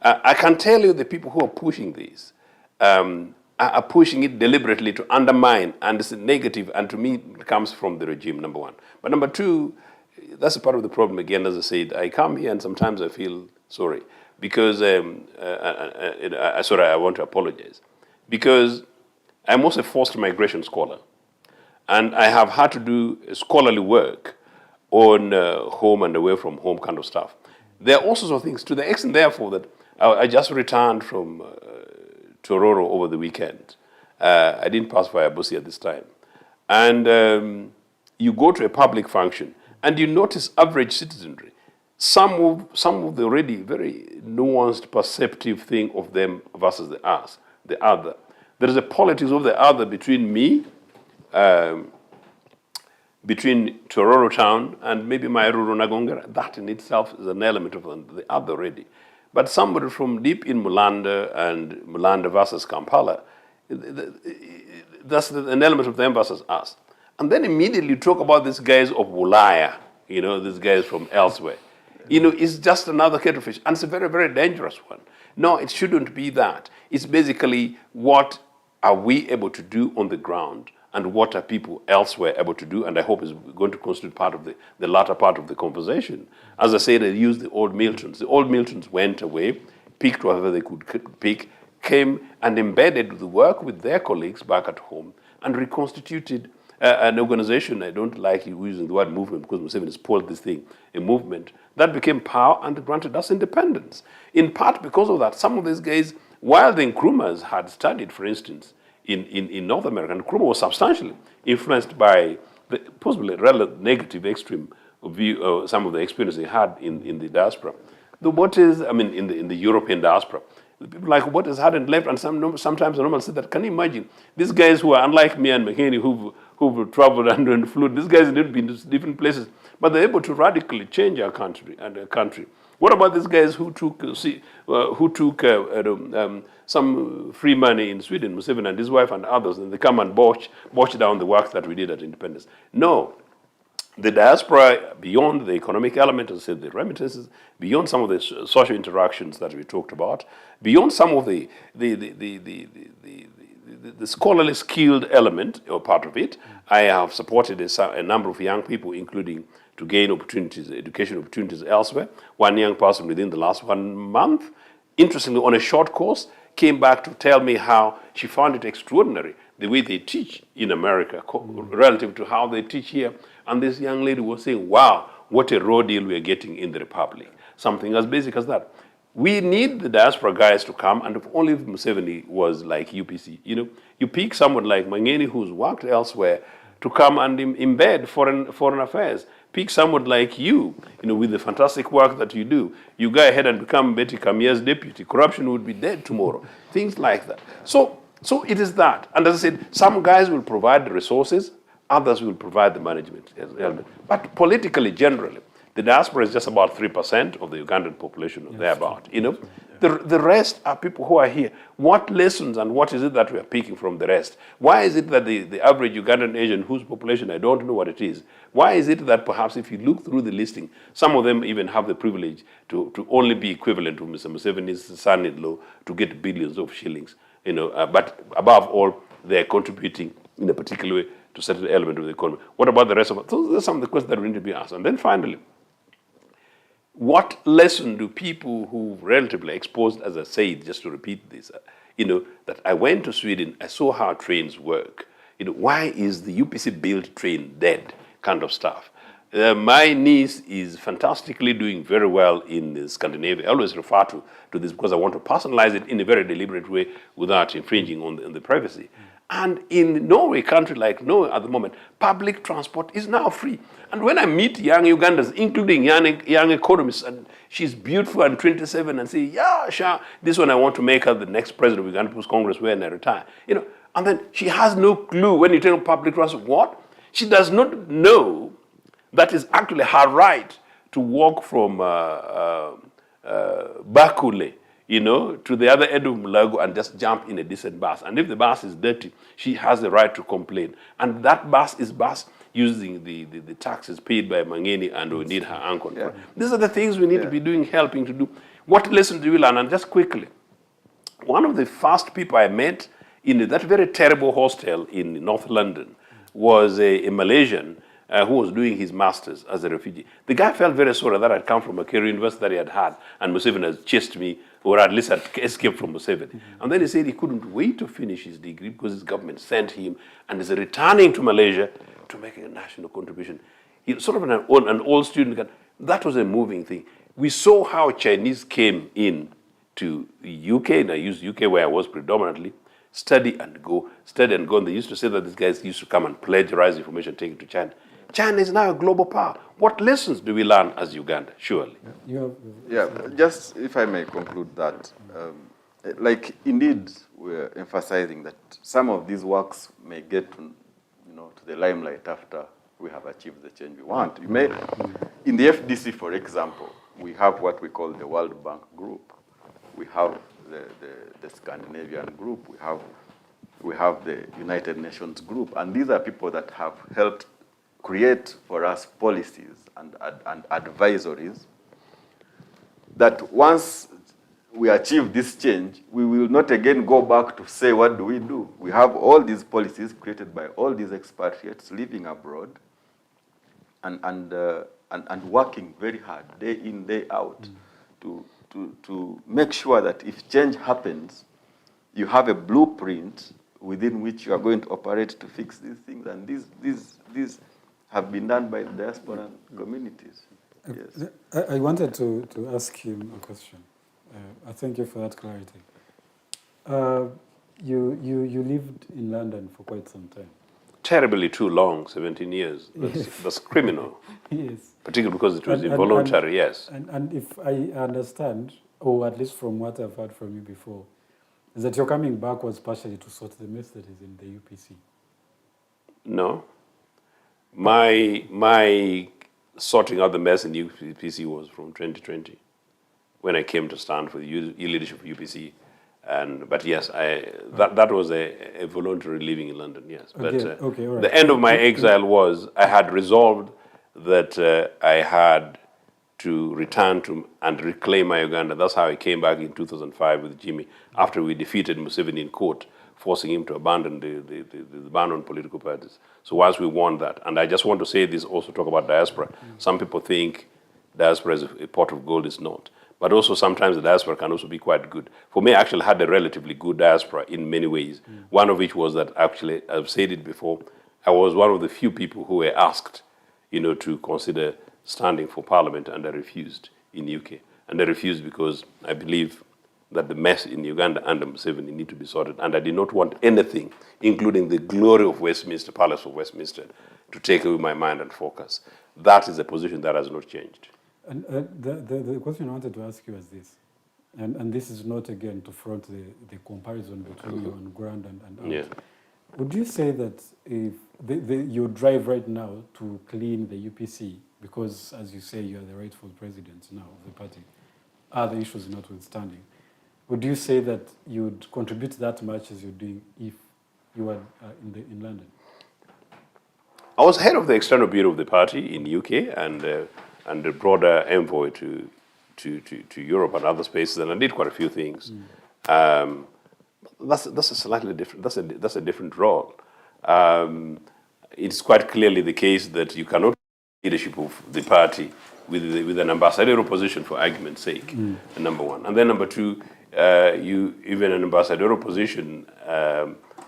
I can tell you the people who are pushing this are pushing it deliberately to undermine, and it's negative, and to me it comes from the regime, number one. But number two, that's a part of the problem again, as I said. I come here and sometimes I feel sorry because, I want to apologize, because I'm also a forced migration scholar. And I have had to do scholarly work on home and away from home kind of stuff. There are all sorts of things, to the extent, therefore, that I just returned from Tororo over the weekend. I didn't pass via Busia at this time. And you go to a public function, and you notice average citizenry. Some of the already very nuanced, perceptive thing of them versus the other. There is a politics of the other between me, between Tororo town and maybe Mairuru Nagongera. That in itself is an element of the other already. But somebody from deep in Mulanda and Mulanda versus Kampala, that's an element of them versus us. And then immediately you talk about these guys of Wulaya, these guys from elsewhere. It's just another kettle of fish. And it's a very, very dangerous one. No, it shouldn't be that. It's basically what are we able to do on the ground, and what are people elsewhere able to do, and I hope is going to constitute part of the latter part of the conversation. As I said, I used the old Miltons. The old Miltons went away, picked whatever they could pick, came and embedded the work with their colleagues back at home, and reconstituted an organization. I don't like using the word movement because Museveni has pulled this thing, a movement, that became power and granted us independence. In part because of that, some of these guys, while the Nkrumahs had studied, for instance, in North America, and Nkrumah was substantially influenced by the possibly rather negative extreme view, some of the experience they had in the diaspora. In the European diaspora. The people like Obotes hadn't left, and sometimes I normally say that, can you imagine, these guys who are unlike me and Mugeni who've traveled and flew, these guys have been to different places, but they're able to radically change our country and our country. What about these guys who took some free money in Sweden, Museveni and his wife and others, and they come and botch down the work that we did at independence? No. The diaspora, beyond the economic element, as I said, the remittances, beyond some of the social interactions that we talked about, beyond some of the scholarly skilled element or part of it, I have supported a number of young people, including to gain opportunities, education opportunities elsewhere. One young person within the last 1 month, interestingly, on a short course, came back to tell me how she found it extraordinary, the way they teach in America relative to how they teach here. And this young lady was saying, wow, what a raw deal we are getting in the Republic. Something as basic as that. We need the diaspora guys to come, and if only Museveni was like UPC. You pick someone like Mugeni, who's worked elsewhere, to come and embed foreign affairs. Pick someone like you, with the fantastic work that you do. You go ahead and become Betty Kamia's deputy. Corruption would be dead tomorrow. Things like that. So it is that. And as I said, some guys will provide the resources, others will provide the management element. But politically, generally, The diaspora is just about 3% of the Ugandan population, or thereabout. You know, Yeah. the rest are people who are here. What lessons and what is it that we are picking from the rest? Why is it that the average Ugandan Asian, whose population I don't know what it is, why is it that perhaps if you look through the listing, some of them even have the privilege to only be equivalent to Mr. Museveni's son-in-law to get billions of shillings, you know, but above all, they're contributing in a particular way to certain element of the economy. What about the rest of it? Those are some of the questions that we need to be asked. And then finally, what lesson do people who relatively exposed, as I said, just to repeat this, you know, that I went to Sweden, I saw how trains work. You know, why is the UPC-built train dead? Kind of stuff. My niece is fantastically doing very well in Scandinavia. I always refer to this because I want to personalize it in a very deliberate way without infringing on the privacy. And in Norway, country like Norway at the moment, public transport is now free. And when I meet young Ugandans, including young economists, and she's beautiful and 27, and say, yeah, sure, this one I want to make her the next president of Uganda People's Congress when I retire. You know, and then she has no clue when you tell public transport, what? She does not know that is actually her right to walk from Bakule, you know, to the other end of Mulago and just jump in a decent bus. And if the bus is dirty, she has the right to complain. And that bus is using the taxes paid by Mugeni, and we need her uncle. Yeah. These are the things we need to be doing, helping to do. What lessons do we learn? And just quickly, one of the first people I met in that very terrible hostel in North London was a Malaysian who was doing his master's as a refugee. The guy felt very sorry that I'd come from a career university that he had had, and Museveni had chased me, or at least had escaped from Museveni. And then he said he couldn't wait to finish his degree because his government sent him, and is returning to Malaysia to make a national contribution. He's sort of an old student. That was a moving thing. We saw how Chinese came in to the UK, and I used UK where I was predominantly, study and go. And they used to say that these guys used to come and plagiarize information, take it to China. China is now a global power. What lessons do we learn as Uganda, surely? Yeah, just if I may conclude that, like indeed we're emphasizing that some of these works may get to the limelight after we have achieved the change we want. You may, in the FDC, for example, we have what we call the World Bank Group. We have the Scandinavian Group. We have the United Nations Group. And these are people that have helped create for us policies and advisories that once we achieve this change, we will not again go back to say, what do we do? We have all these policies created by all these expatriates living abroad and working very hard, day in, day out, to make sure that if change happens, you have a blueprint within which you are going to operate to fix these things. And these have been done by the diaspora communities. Yes. I wanted to ask him a question. I thank you for that clarity. You lived in London for quite some time. Terribly too long, 17 years. That's criminal. Yes. Particularly because it was involuntary, yes. And if I understand, or at least from what I've heard from you before, is that your coming back was partially to sort the mess that is in the UPC. No. My sorting out the mess in the UPC was from 2020, when I came to stand for the leadership of UPC. But yes, that was a voluntary living in London, yes. But okay, all right. The end of my exile was I had resolved that I had to return to and reclaim my Uganda. That's how I came back in 2005 with Jimmy, after we defeated Museveni in court, forcing him to abandon the ban on political parties. So once we won that, and I just want to say this, also talk about diaspora. Some people think diaspora is a pot of gold. It's not. But also sometimes the diaspora can also be quite good. For me, I actually had a relatively good diaspora in many ways. One of which was that actually, I've said it before, I was one of the few people who were asked, to consider standing for parliament, and I refused in the UK. And I refused because I believe that the mess in Uganda under Museveni need to be sorted. And I did not want anything, including the glory of Westminster, Palace of Westminster, to take away my mind and focus. That is a position that has not changed. And the question I wanted to ask you is this, and this is not, again, to front the comparison between you on ground and out. Yeah. Would you say that if your drive right now to clean the UPC because, as you say, you are the rightful president now of the party, other issues notwithstanding, would you say that you would contribute that much as you're doing if you were in London? I was head of the external bureau of the party in UK and the broader envoy to Europe and other spaces, and I did quite a few things. That's a slightly different. That's a different role. It's quite clearly the case that you cannot leadership of the party with an ambassadorial position for argument's sake. Number one, and then number two, you even an ambassadorial position.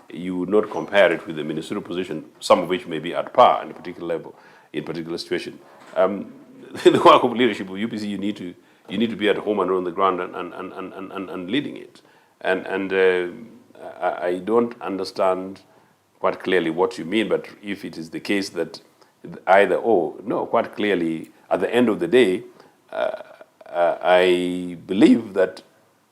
You would not compare it with the ministerial position, some of which may be at par in a particular level, in a particular situation. The work of leadership of UPC, you need to be at home and on the ground and leading it. And I don't understand quite clearly what you mean, but if it is the case that either or, no, quite clearly, at the end of the day, I believe that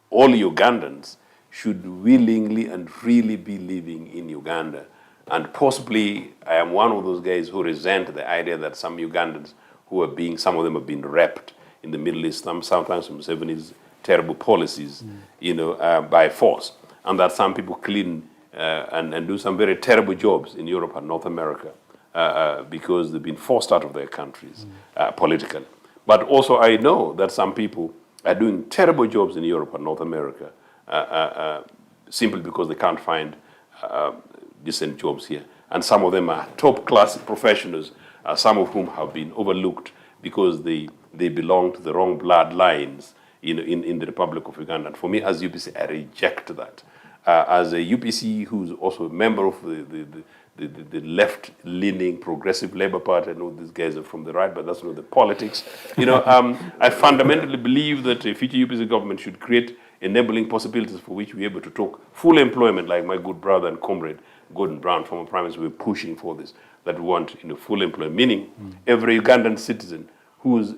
all Ugandans should willingly and freely be living in Uganda. And possibly I am one of those guys who resent the idea that some Ugandans some of them have been raped in the Middle East, sometimes from Museveni's terrible policies, by force. And that some people clean and do some very terrible jobs in Europe and North America because they've been forced out of their countries politically. But also I know that some people are doing terrible jobs in Europe and North America simply because they can't find decent jobs here. And some of them are top-class professionals, some of whom have been overlooked because they belong to the wrong bloodlines in the Republic of Uganda. And for me, as UPC, I reject that. As a UPC who's also a member of the left-leaning Progressive Labour Party, I know these guys are from the right, but that's not the politics. I fundamentally believe that a future UPC government should create enabling possibilities for which we're able to talk full employment, like my good brother and comrade Gordon Brown, former Prime Minister, we're pushing for this, that we want full employment, meaning every Ugandan citizen who's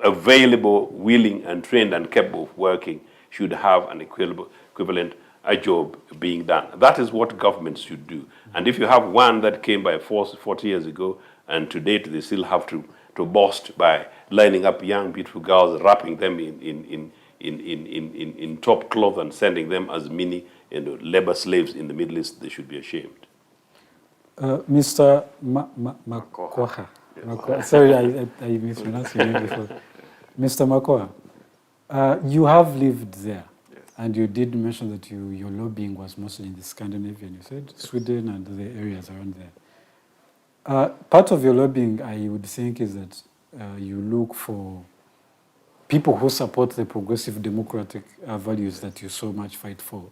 available, willing, and trained and capable of working should have an equivalent a job being done. That is what governments should do. And if you have one that came by force 40 years ago, and to date they still have to boast by lining up young, beautiful girls, wrapping them in top cloth and sending them as mini labor slaves in the Middle East, they should be ashamed. Mr. Makokha. Sorry, I mispronounced your name before. Mr. Makokha, you have lived there. And you did mention that your lobbying was mostly in the Scandinavian, you said, Sweden and the areas around there. Part of your lobbying, I would think, is that you look for people who support the progressive democratic values that you so much fight for.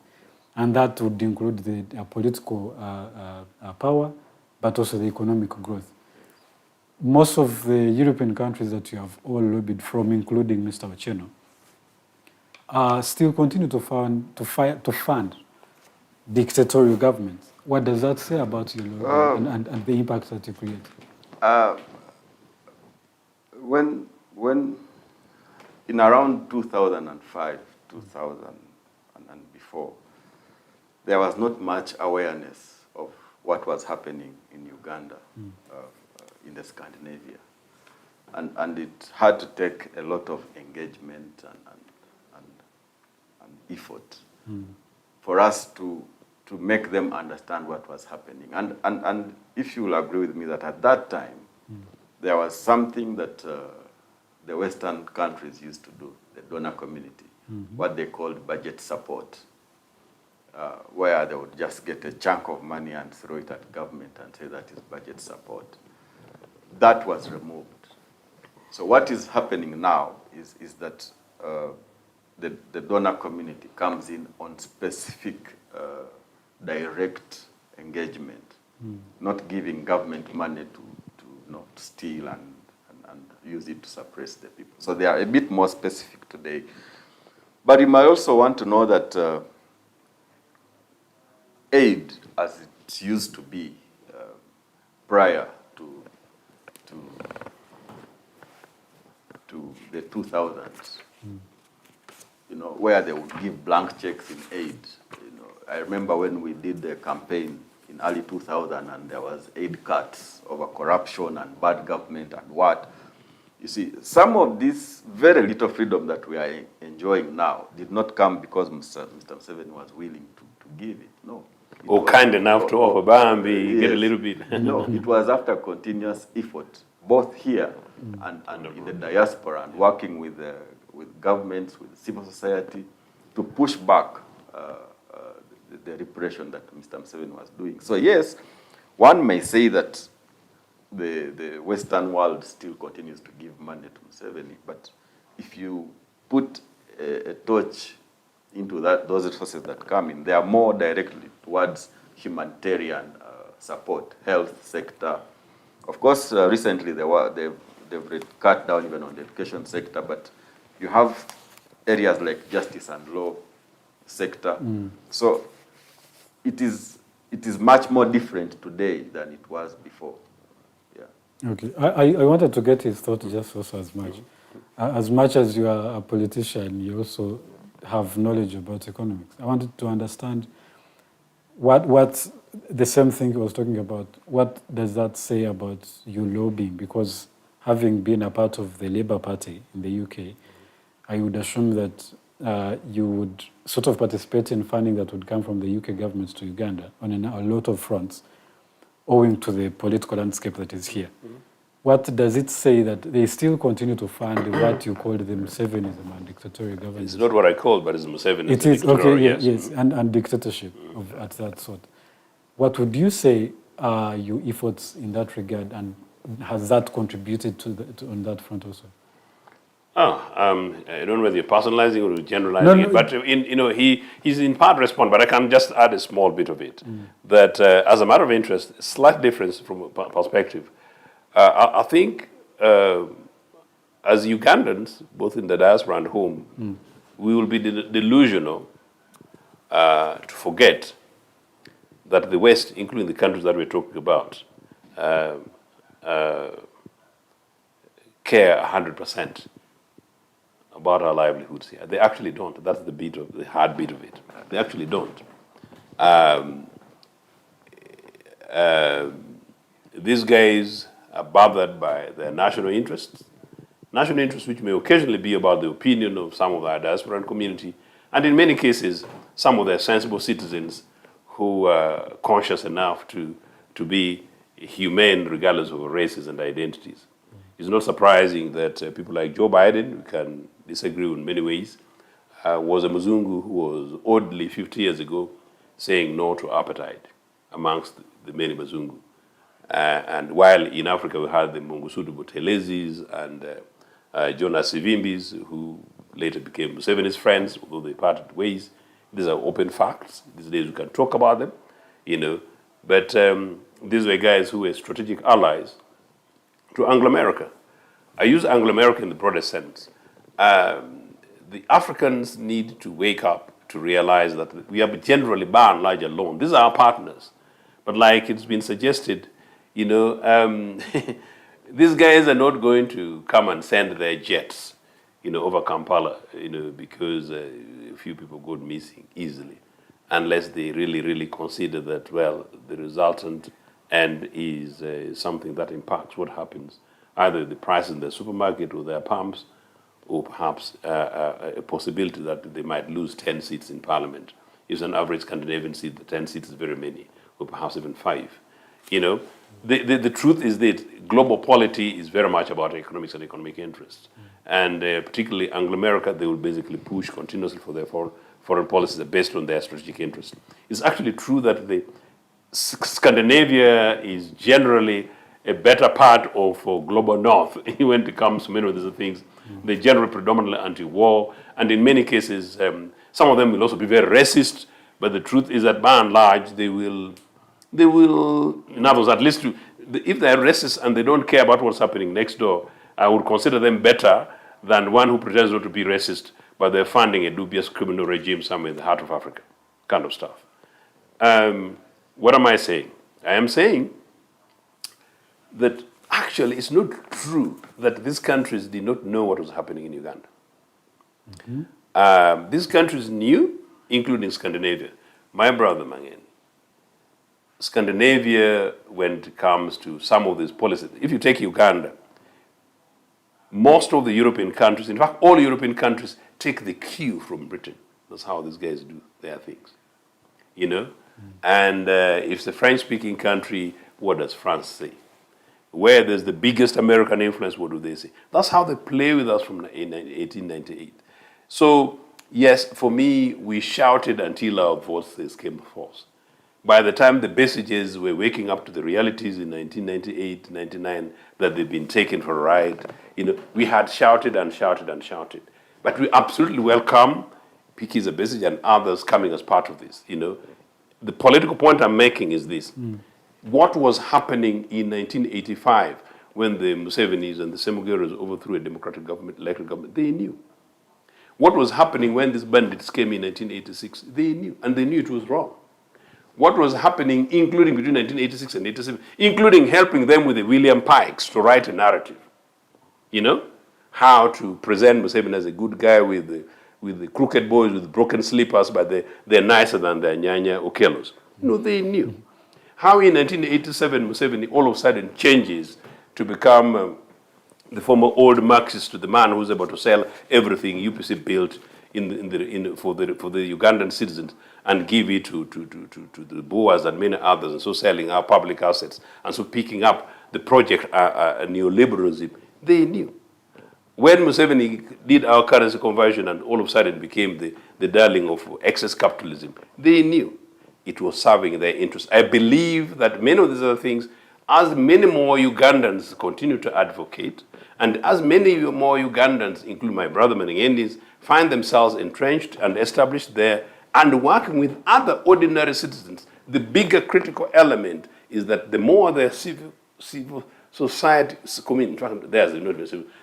And that would include the political power, but also the economic growth. Most of the European countries that you have all lobbied from, including Mr. Ochieno, still continue to fund dictatorial governments. What does that say about your lobbying and the impact that you create? When in around 2005, 2000 and before, there was not much awareness of what was happening in Uganda, in the Scandinavia. And it had to take a lot of engagement and effort for us to make them understand what was happening. And if you will agree with me that at that time, there was something that the Western countries used to do, the donor community, what they called budget support, where they would just get a chunk of money and throw it at government and say that is budget support. That was removed. So what is happening now is that the donor community comes in on specific direct engagement, not giving government money to steal and use it to suppress the people. So they are a bit more specific today. But you might also want to know that aid, as it used to be prior to the 2000s, where they would give blank checks in aid. I remember when we did the campaign in early 2000 and there was aid cuts over corruption and bad government and what. You see, some of this very little freedom that we are enjoying now did not come because Mr. Museveni was willing to give it. No. Or kind enough to offer Bambi, yes. get a little bit. No, it was after continuous effort, both here and in the diaspora, and working with governments, with civil society, to push back the repression that Mr. Museveni was doing. So yes, one may say that the Western world still continues to give money to Museveni, but if you put a torch into those resources that come in, they are more directly towards humanitarian support, health sector. Of course, recently they've cut down even on the education sector, but you have areas like justice and law sector. So it is much more different today than it was before. Yeah. Okay, I wanted to get his thought just also as much. As much as you are a politician, you also have knowledge about economics. I wanted to understand what the same thing I was talking about, what does that say about you lobbying? Because having been a part of the Labour Party in the UK, I would assume that you would sort of participate in funding that would come from the UK government to Uganda on a lot of fronts, owing to the political landscape that is here. What does it say that they still continue to fund what you called the Musevenism and dictatorial government? It's not what I called, but it's Museveni. It is, okay, yes, and dictatorship at that sort. What would you say are your efforts in that regard, and has that contributed on that front also? I don't know whether you're personalizing or generalizing it, but he's in part respond, but I can just add a small bit of it. That as a matter of interest, slight difference from perspective. I think as Ugandans, both in the diaspora and home, we will be delusional to forget that the West, including the countries that we're talking about, care 100% about our livelihoods here. They actually don't. That's the heartbeat of it. They actually don't. These guys are bothered by their national interests which may occasionally be about the opinion of some of our diasporan community, and in many cases, some of their sensible citizens who are conscious enough to be humane regardless of races and identities. It's not surprising that people like Joe Biden, we can disagree in many ways, was a Muzungu who was oddly 50 years ago saying no to apartheid amongst the many Muzungu. And while in Africa we had the Mungusudu Buthelezis and Jonas Sivimbis, who later became Museveni's friends, although they parted ways. These are open facts. These days we can talk about them, But these were guys who were strategic allies to Anglo-America. I use Anglo-America in the broadest sense. The Africans need to wake up to realize that we are generally by and large alone. These are our partners. But like it's been suggested, these guys are not going to come and send their jets, over Kampala, because a few people got missing easily, unless they really, really consider that, well, the resultant end is something that impacts what happens, either the price in the supermarket or their pumps, or perhaps a possibility that they might lose 10 seats in parliament. If an average Scandinavian seat, the 10 seats is very many, or perhaps even 5. The truth is that global polity is very much about economics and economic interests. And particularly Anglo-America, they will basically push continuously for their foreign policies based on their strategic interests. It's actually true that Scandinavia is generally a better part of global north when it comes to many of these things. They're generally predominantly anti-war, and in many cases, some of them will also be very racist, but the truth is that by and large, they will, in other words, at least if they're racist and they don't care about what's happening next door, I would consider them better than one who pretends not to be racist, but they're funding a dubious criminal regime somewhere in the heart of Africa, kind of stuff. What am I saying? I am saying that actually it's not true that these countries did not know what was happening in Uganda. These countries knew, including Scandinavia. My brother Mangeni, Scandinavia, when it comes to some of these policies, if you take Uganda, most of the European countries, in fact, all European countries take the cue from Britain. That's how these guys do their things, you know? And if it's a French-speaking country, what does France say? Where there's the biggest American influence, what do they say? That's how they play with us from 1898. So, yes, for me, we shouted until our voices came forth. By the time the Bessages were waking up to the realities in 1998, 99, that they'd been taken for a ride, you know, we had shouted and shouted and shouted. But we absolutely welcome Piki's Bessage and others coming as part of this, you know. The political point I'm making is this. What was happening in 1985 when the Musevenis and the Semugeros overthrew a democratic government, elected government, they knew. What was happening when these bandits came in 1986, they knew, and they knew it was wrong. What was happening, including between 1986 and 87, including helping them with the William Pikes to write a narrative, you know, how to present Museveni as a good guy with the crooked boys with broken slippers, but they're nicer than their Nyanya Okellos. No, they knew. How in 1987, Museveni all of a sudden changes to become the former old Marxist to the man who's about to sell everything UPC built for the Ugandan citizens and give it to the Boers and many others, and so selling our public assets, and so picking up the project neoliberalism. They knew. When Museveni did our currency conversion and all of a sudden became the darling of excess capitalism, they knew it was serving their interests. I believe that many of these other things, as many more Ugandans continue to advocate, and as many more Ugandans, including my brother Menengendis, find themselves entrenched and established there and working with other ordinary citizens, the bigger critical element is that the more the civil society community,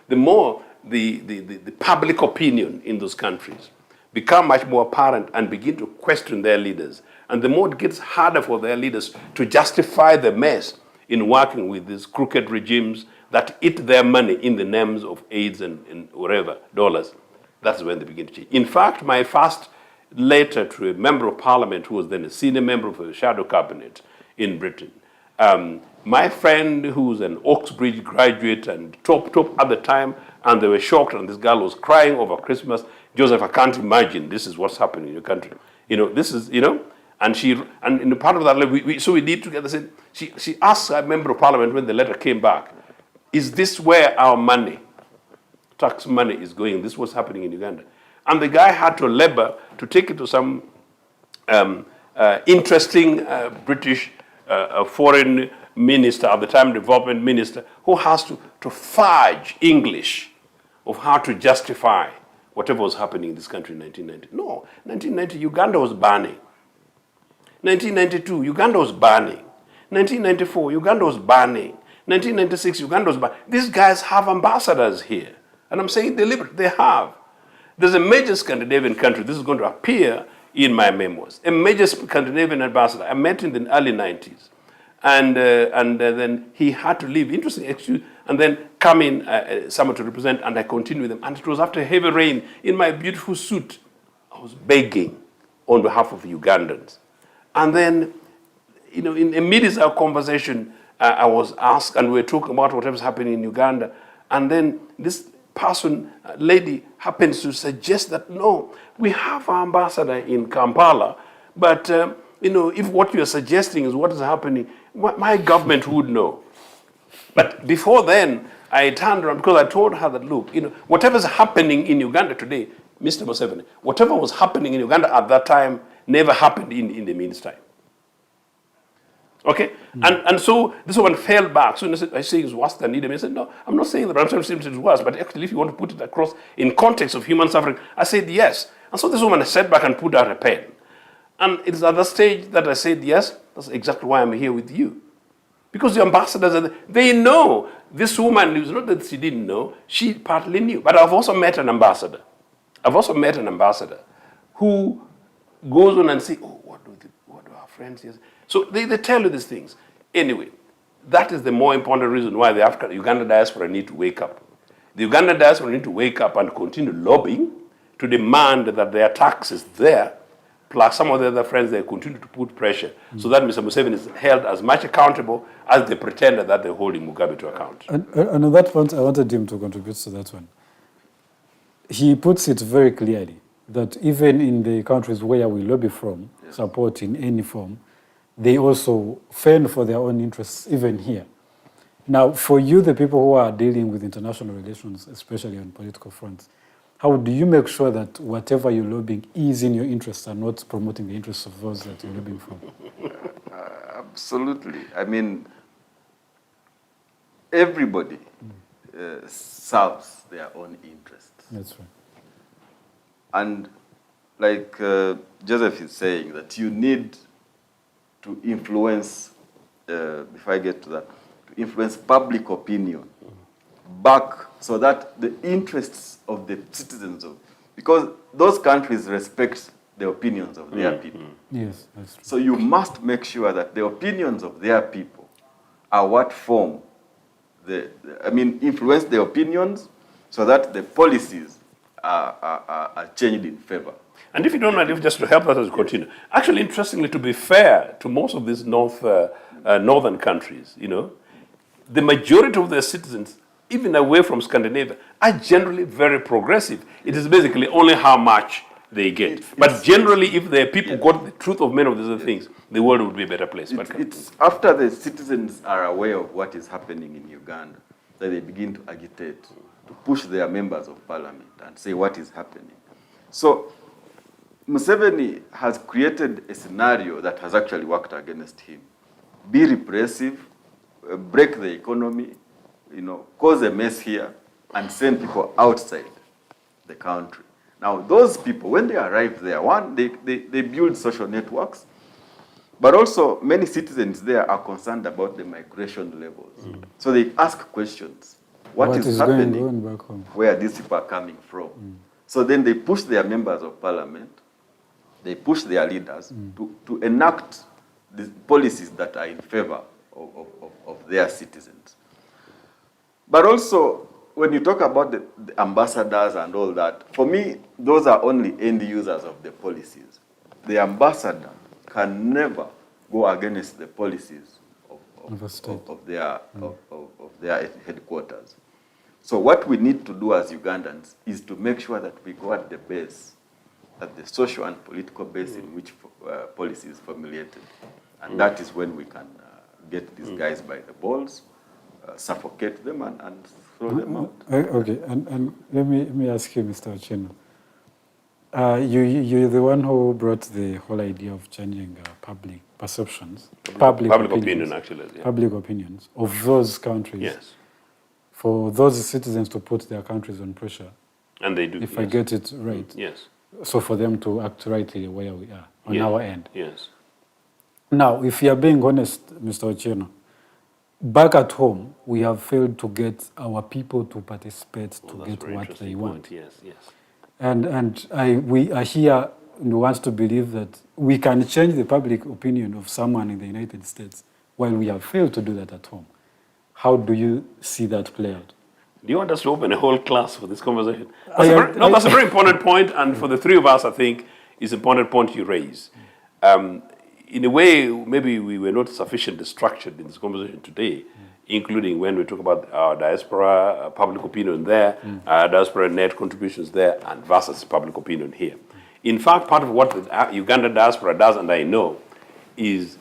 the more the public opinion in those countries become much more apparent and begin to question their leaders. And the more it gets harder for their leaders to justify the mess in working with these crooked regimes that eat their money in the names of AIDS and whatever, dollars, that's when they begin to change. In fact, my first letter to a member of parliament who was then a senior member of a shadow cabinet in Britain, my friend who's an Oxbridge graduate and top at the time, and they were shocked, and this girl was crying over Christmas. Joseph, I can't imagine this is what's happening in your country. You know, this is, you know, and in the part of that letter, so we did together, said, she asked a member of parliament when the letter came back, is this where our money, tax money is going? This was happening in Uganda. And the guy had to labor to take it to some interesting British foreign minister, at the time development minister, who has to fudge English of how to justify whatever was happening in this country in 1990. No, 1990, Uganda was burning. 1992, Uganda was burning. 1994, Uganda was burning. 1996, Uganda was burning. These guys have ambassadors here. And I'm saying deliberately, they have. There's a major Scandinavian country, this is going to appear in my memoirs, a major Scandinavian ambassador. I met in the early 90s. And then he had to leave, interesting excuse, and then come in someone to represent, and I continued with him. And it was after heavy rain, in my beautiful suit, I was begging on behalf of the Ugandans. And then, you know, in the midst of our conversation, I was asked, and we were talking about whatever's happening in Uganda, and then this person, lady, happens to suggest that, no, we have our ambassador in Kampala, but, you know, if what you're suggesting is what is happening, my government would know. But before then, I turned around because I told her that, look, you know, whatever's happening in Uganda today, Mr. Museveni, whatever was happening in Uganda at that time never happened in the meantime. Okay? And so this one fell back. So I say it's worse than Idi. I said, no, I'm not saying that I'm saying it's worse, but actually if you want to put it across in context of human suffering, I said yes. And so this woman sat back and put out a pen. And it's at that stage that I said, yes, that's exactly why I'm here with you. Because the ambassadors, they know this woman, it's not that she didn't know, she partly knew. But I've also met an ambassador. Who goes on and says, oh, what do our friends here? So they tell you these things. Anyway, that is the more important reason why the Uganda diaspora need to wake up. The Uganda diaspora need to wake up and continue lobbying to demand that their taxes there plus some of the other friends, they continue to put pressure so that Mr. Museveni is held as much accountable as the pretender that they're holding Mugabe to account. And on that point, I wanted him to contribute to that one. He puts it very clearly that even in the countries where we lobby from, support in any form, they also fend for their own interests, even here. Now, for you, the people who are dealing with international relations, especially on political fronts, how do you make sure that whatever you're lobbying is in your interests and not promoting the interests of those that you're lobbying for? Absolutely. I mean, everybody serves their own interests. That's right. And like Joseph is saying, that you need to influence, if I get to that, to influence public opinion back so that the interests of the citizens of, because those countries respect the opinions of their people. Yes, that's true. So you must make sure that the opinions of their people are what form influence the opinions so that the policies are changed in favor. And if you don't mind, if just to help us as we continue, actually, interestingly, to be fair to most of these northern countries, the majority of their citizens, even away from Scandinavia, are generally very progressive. It is basically only how much they get. But generally, if the people got the truth of many of these other things, the world would be a better place. It's after the citizens are aware of what is happening in Uganda that they begin to agitate, to push their members of parliament and say what is happening. So Museveni has created a scenario that has actually worked against him. Be repressive, break the economy, cause a mess here, and send people outside the country. Now, those people, when they arrive there, one, they build social networks, but also many citizens there are concerned about the migration levels. So they ask questions. What is happening? Going on back home? Where these people are coming from. So then they push their members of parliament, they push their leaders to enact the policies that are in favor of their citizens. But also, when you talk about the ambassadors and all that, for me, those are only end users of the policies. The ambassador can never go against the policies of their headquarters. So what we need to do as Ugandans is to make sure that we go at the base, at the social and political base in which policy is formulated. And that is when we can get these guys by the balls, suffocate them and throw them out. Okay, and let me ask you, Mr. Ochieno. You're the one who brought the whole idea of changing public perceptions, public opinion, actually. Yeah. Public opinions of those countries. Yes. For those citizens to put their countries on pressure. And they do. If I get it right. Yes. So for them to act rightly where we are, on our end. Yes. Now, if you are being honest, Mr. Ochieno, back at home, we have failed to get our people to participate to get what they want. Yes, yes. And we are here and want to believe that we can change the public opinion of someone in the United States while we have failed to do that at home. How do you see that play out? Do you want us to open a whole class for this conversation? That's a very important point, and for the three of us, I think, it's an important point you raise. In a way, maybe we were not sufficiently structured in this conversation today, including when we talk about our diaspora public opinion there, diaspora net contributions there, and versus public opinion here. In fact, part of what the Ugandan diaspora does, and I know, is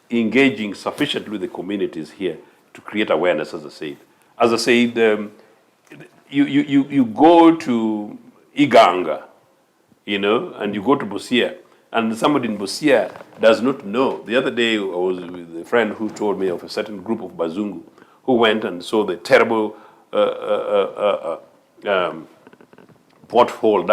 engaging sufficiently with the communities here to create awareness, as I said. As I said, you go to Iganga, and you go to Busia, and somebody in Busia does not know. The other day, I was with a friend who told me of a certain group of Bazungu who went and saw the terrible pothole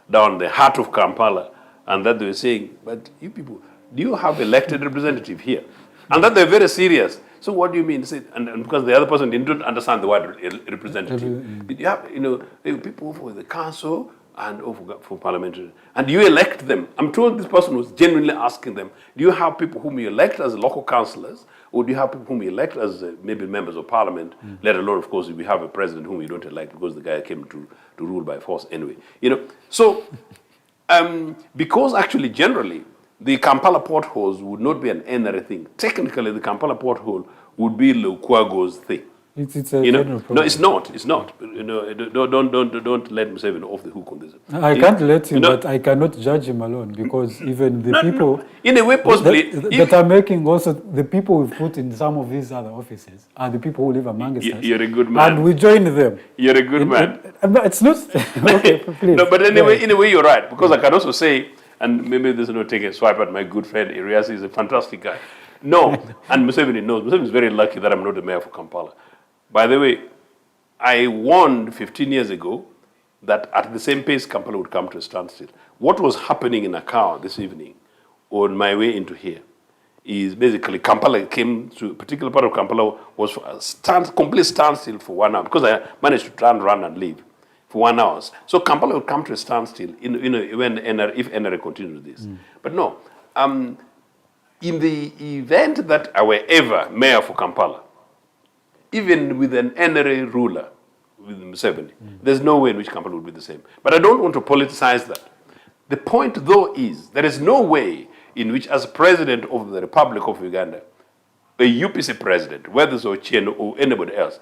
down the heart of Kampala, and that they were saying, but you people, do you have elected representative here? And that they're very serious. So what do you mean? And because the other person didn't understand the word representative. You have, people for the council and for parliamentary. And you elect them. I'm told this person was genuinely asking them, do you have people whom you elect as local councillors, or do you have people whom you elect as maybe members of parliament, let alone, of course, if we have a president whom you don't elect because the guy came to rule by force anyway. So Because actually, generally, the Kampala portholes would not be an NRA thing. Technically, the Kampala porthole would be Lukwago's thing. It's a You know, general problem. no, it's not. It's not. You know, don't let Museveni off the hook on this. I can't let him, you know, but I cannot judge him alone because even the people in a way, possibly, that are making also the people we've put in some of these other offices are the people who live amongst us. You're a good man. And we join them. You're a good man. But it's not okay. Please. No, but anyway, in a way, you're right because I can also say, and maybe this will not take a swipe at my good friend Irias. He's a fantastic guy. No, and Museveni knows. Museveni is very lucky that I'm not the mayor for Kampala. By the way, I warned 15 years ago that at the same pace, Kampala would come to a standstill. What was happening in Accra this evening, on my way into here, is basically Kampala came to a particular part of Kampala was a complete standstill for 1 hour because I managed to turn, run, and leave for 1 hour. So Kampala would come to a standstill if NRA continued this. But no, in the event that I were ever mayor for Kampala, even with an NRA ruler, with Museveni, there's no way in which Kampala would be the same. But I don't want to politicize that. The point, though, is there is no way in which, as president of the Republic of Uganda, a UPC president, whether it's Ochieno or anybody else,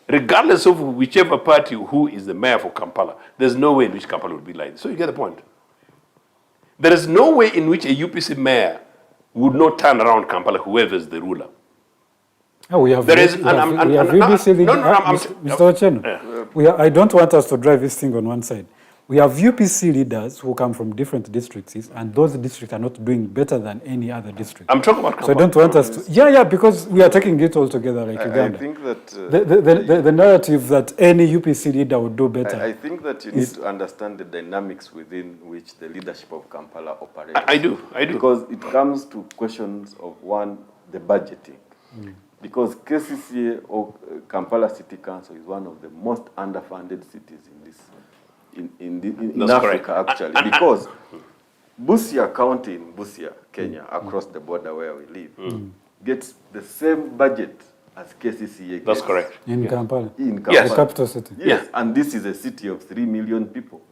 regardless of whichever party who is the mayor for Kampala, there's no way in which Kampala would be like this. So you get the point. There is no way in which a UPC mayor would not turn around Kampala, whoever is the ruler. Oh, we have VBC leaders. Mr. Ochieno, I don't want us to drive this thing on one side. We have UPC leaders who come from different districts, and those districts are not doing better than any other district. I'm talking about Kampala. So I don't want us to... Yeah, because we are taking it all together like Uganda. I think that... the narrative that any UPC leader would do better. I think that you need to understand the dynamics within which the leadership of Kampala operates. I do. Because it comes to questions of, one, the budgeting. Because KCCA or Kampala City Council is one of the most underfunded cities in Africa, actually. Because Busia County in Busia, Kenya, across the border where we live, gets the same budget as KCCA gets. That's correct. In Kampala. In Kampala. Yes. The capital city. Yes, and this is a city of 3 million people.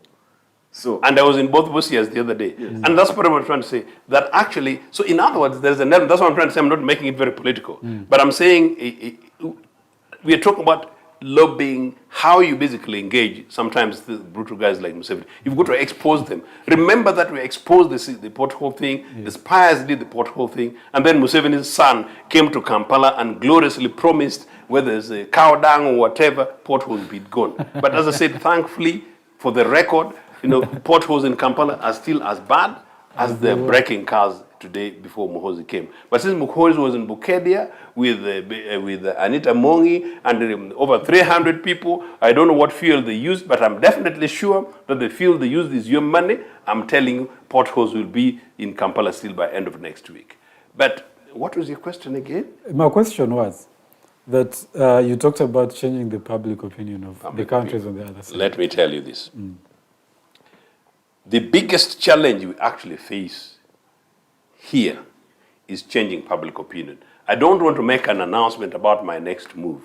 So, and I was in both Busias the other day. Yes. And that's what I'm trying to say. That actually, so in other words, there's an element, that's what I'm trying to say, I'm not making it very political. But I'm saying we are talking about lobbying, how you basically engage sometimes the brutal guys like Museveni. You've got to expose them. Remember that we exposed the pothole thing, the spies did the pothole thing, and then Museveni's son came to Kampala and gloriously promised, whether it's a cow dung or whatever, potholes will be gone. But as I said, thankfully, for the record, potholes in Kampala are still as bad as the breaking cars today before Muhoozi came. But since Muhoozi was in Bukedia with Anita Mongi and over 300 people, I don't know what fuel they used, but I'm definitely sure that the fuel they used is your money. I'm telling you, potholes will be in Kampala still by end of next week. But what was your question again? My question was that you talked about changing the public opinion of the countries on the other side. Let me tell you this. The biggest challenge we actually face here is changing public opinion. I don't want to make an announcement about my next move,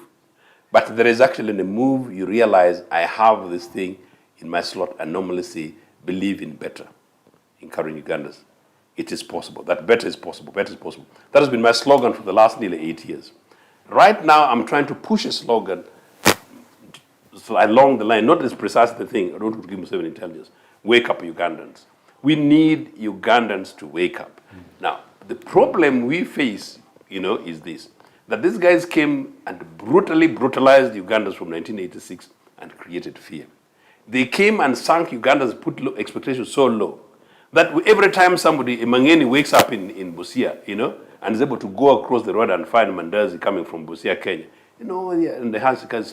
but there is actually a move you realize I have this thing in my slot. I normally say, believe in better, encouraging Ugandans. It is possible. That better is possible. Better is possible. That has been my slogan for the last nearly 8 years. Right now, I'm trying to push a slogan along the line, not as precise the thing. I don't want to give Museveni intelligence. Wake up, Ugandans. We need Ugandans to wake up. Now, the problem we face, is this, that these guys came and brutally brutalized Ugandans from 1986 and created fear. They came and sank Ugandans, put expectations so low that every time somebody, a Mugeni, wakes up in Busia, and is able to go across the road and find Mandazi coming from Busia, Kenya, and the house can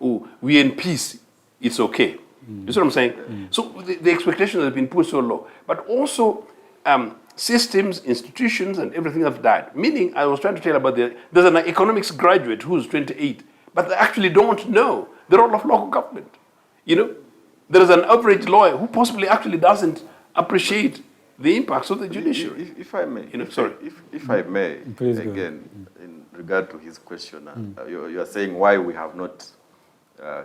oh, we're in peace, it's okay. You see what I'm saying? So the expectations have been put so low. But also systems, institutions, and everything have died. Meaning, I was trying to tell you about there's an economics graduate who's 28, but they actually don't know the role of local government. There is an average lawyer who possibly actually doesn't appreciate the impacts of the judiciary. If I may, if I may, again, in regard to his question, you are saying why we have not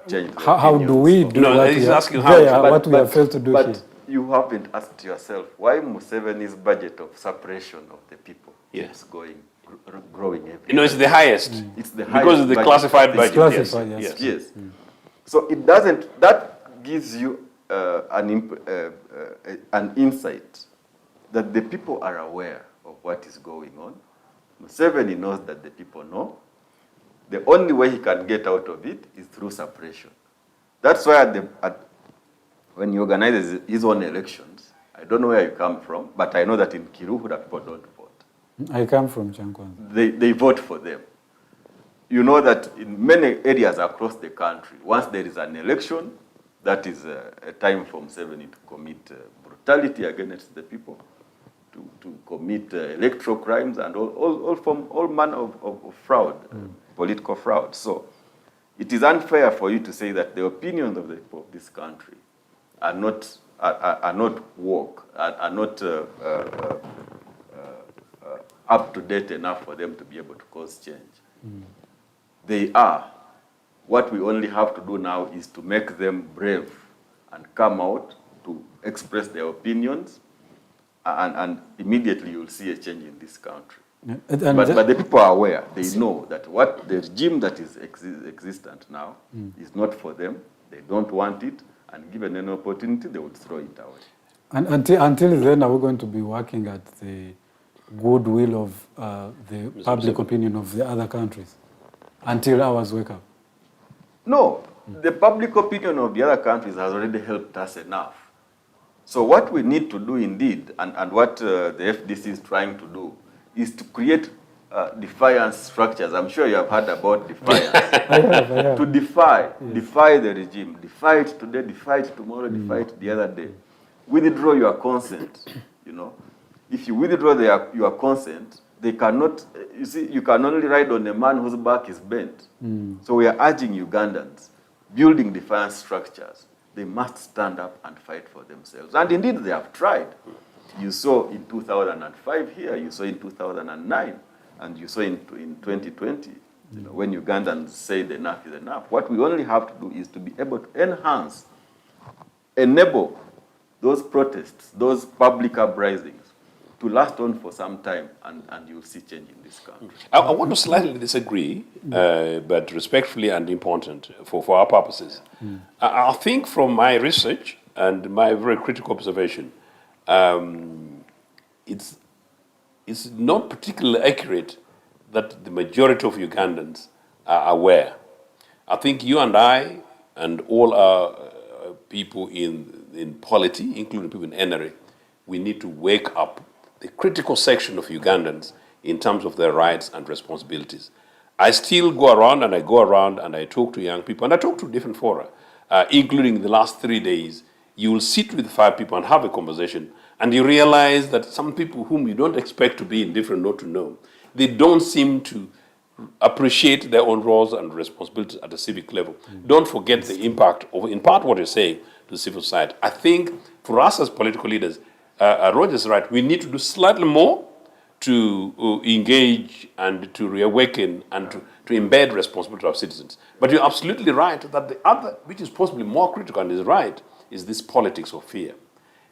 change their How do we do No, what he's we are, asking how- there, what we have failed to do but here? you haven't asked yourself why Museveni's budget of suppression of the people keeps growing every You know, it's the highest. It's the Because highest of the budget classified of this budget. Classified, yes. yes. Yes. So it doesn't, that gives you an insight that the people are aware of what is going on. Museveni knows that the people know. The only way he can get out of it is through suppression. That's why when he organizes his own elections, I don't know where you come from, but I know that in Kiruhura people don't vote. I come from Chankwan. They vote for them. You know that in many areas across the country, once there is an election, that is a time for Museveni to commit brutality against the people, to commit electoral crimes and all manner of fraud, political fraud. So it is unfair for you to say that the opinions of the people of this country are not woke, are not up to date enough for them to be able to cause change. They are. What we only have to do now is to make them brave and come out to express their opinions, and immediately you'll see a change in this country. But the people are aware. They know that what the regime that is existent now is not for them. They don't want it, and given an opportunity, they would throw it away. And until then, are we going to be working at the goodwill of the public opinion of the other countries until ours wake up? No, the public opinion of the other countries has already helped us enough. So what we need to do indeed, and what the FDC is trying to do, is to create defiance structures. I'm sure you have heard about defiance. I have. To defy the regime, defy it today, defy it tomorrow, defy it the other day. Withdraw your consent, you know. If you withdraw your consent, they cannot, you see, you can only ride on a man whose back is bent. So we are urging Ugandans, building defiance structures, they must stand up and fight for themselves. And indeed, they have tried. You saw in 2005 here, you saw in 2009, and you saw in 2020, you know, when Ugandans said enough is enough. What we only have to do is to be able to enable those protests, those public uprisings, to last on for some time, and you'll see change in this country. I want to slightly disagree, but respectfully and important for our purposes. I think from my research and my very critical observation, it's not particularly accurate that the majority of Ugandans are aware. I think you and I and all our people in polity, including people in NRA, we need to wake up the critical section of Ugandans in terms of their rights and responsibilities. I still go around and I talk to young people, and I talk to different fora, including the last 3 days. You will sit with 5 people and have a conversation, and you realize that some people whom you don't expect to be indifferent not to know, they don't seem to appreciate their own roles and responsibilities at the civic level. Don't forget the impact of, in part, what you're saying to civil society. I think for us as political leaders, Roger's right, we need to do slightly more to engage and to reawaken and to embed responsibility of citizens. But you're absolutely right that the other, which is possibly more critical and is right, is this politics of fear.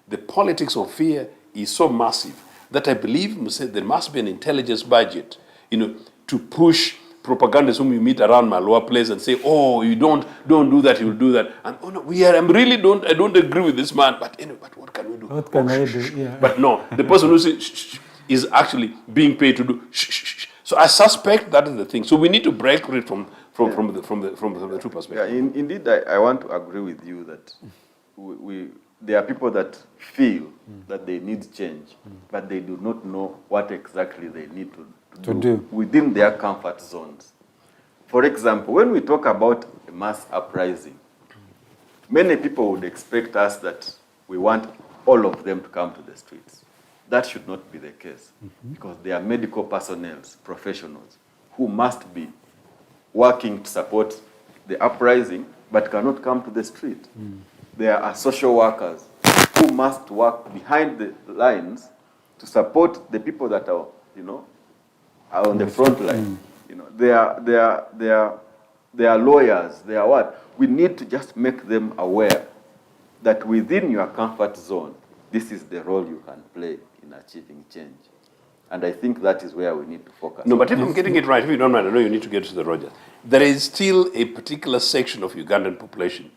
The politics of fear is so massive that I believe there must be an intelligence budget, you know, to push propagandists whom you meet around my lower place and say, oh, you don't do that, you'll do that. And oh no, I don't agree with this man, but anyway, but what can we do? What can I do? Yeah. But no, the person who says shh, shh, is actually being paid to do shh, shh, shh. So I suspect that is the thing. So we need to break it from the two perspectives. Yeah, indeed, I want to agree with you that there are people that feel that they need change, but they do not know what exactly they need to do within their comfort zones. For example, when we talk about a mass uprising, many people would expect us that we want all of them to come to the streets. That should not be the case, because there are medical personnel, professionals, who must be working to support the uprising, but cannot come to the street. There are social workers who must work behind the lines to support the people that are, you know, are on the front line. You know, there are they are lawyers, they are what? We need to just make them aware that within your comfort zone, this is the role you can play in achieving change. And I think that is where we need to focus. No, but if I'm getting it right, if you don't mind, I know you need to get to the Rogers. There is still a particular section of Ugandan population.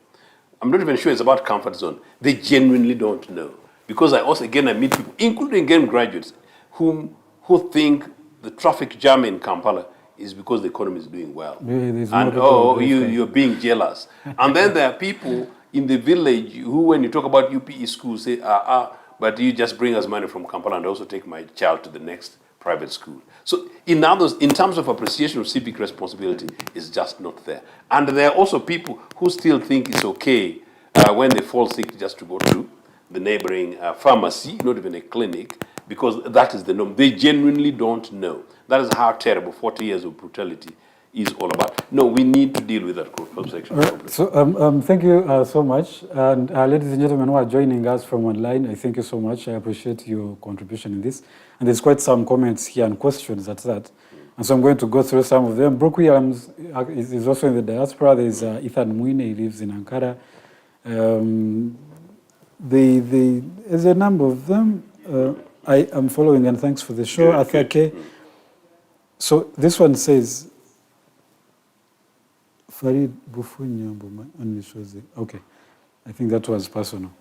I'm not even sure it's about comfort zone. They genuinely don't know. Because I meet people, including game graduates, who think the traffic jam in Kampala is because the economy is doing well. You're being jealous. And then there are people in the village who, when you talk about UPE schools, say, but you just bring us money from Kampala and also take my child to the next private school. So in terms of appreciation of civic responsibility, it's just not there. And there are also people who still think it's okay when they fall sick just to go to the neighboring pharmacy, not even a clinic, because that is the norm. They genuinely don't know. That is how terrible 40 years of brutality is all about. No, we need to deal with that section. So thank you so much. And ladies and gentlemen who are joining us from online, I thank you so much. I appreciate your contribution in this. And there's quite some comments here and questions at that. And so I'm going to go through some of them. Brooke Williams is also in the diaspora. There's Ethan Mwine, he lives in Ankara. There's a number of them. I am following, and thanks for the show. Athake. So this one says, Farid Bufunyambo, okay, I think that was personal.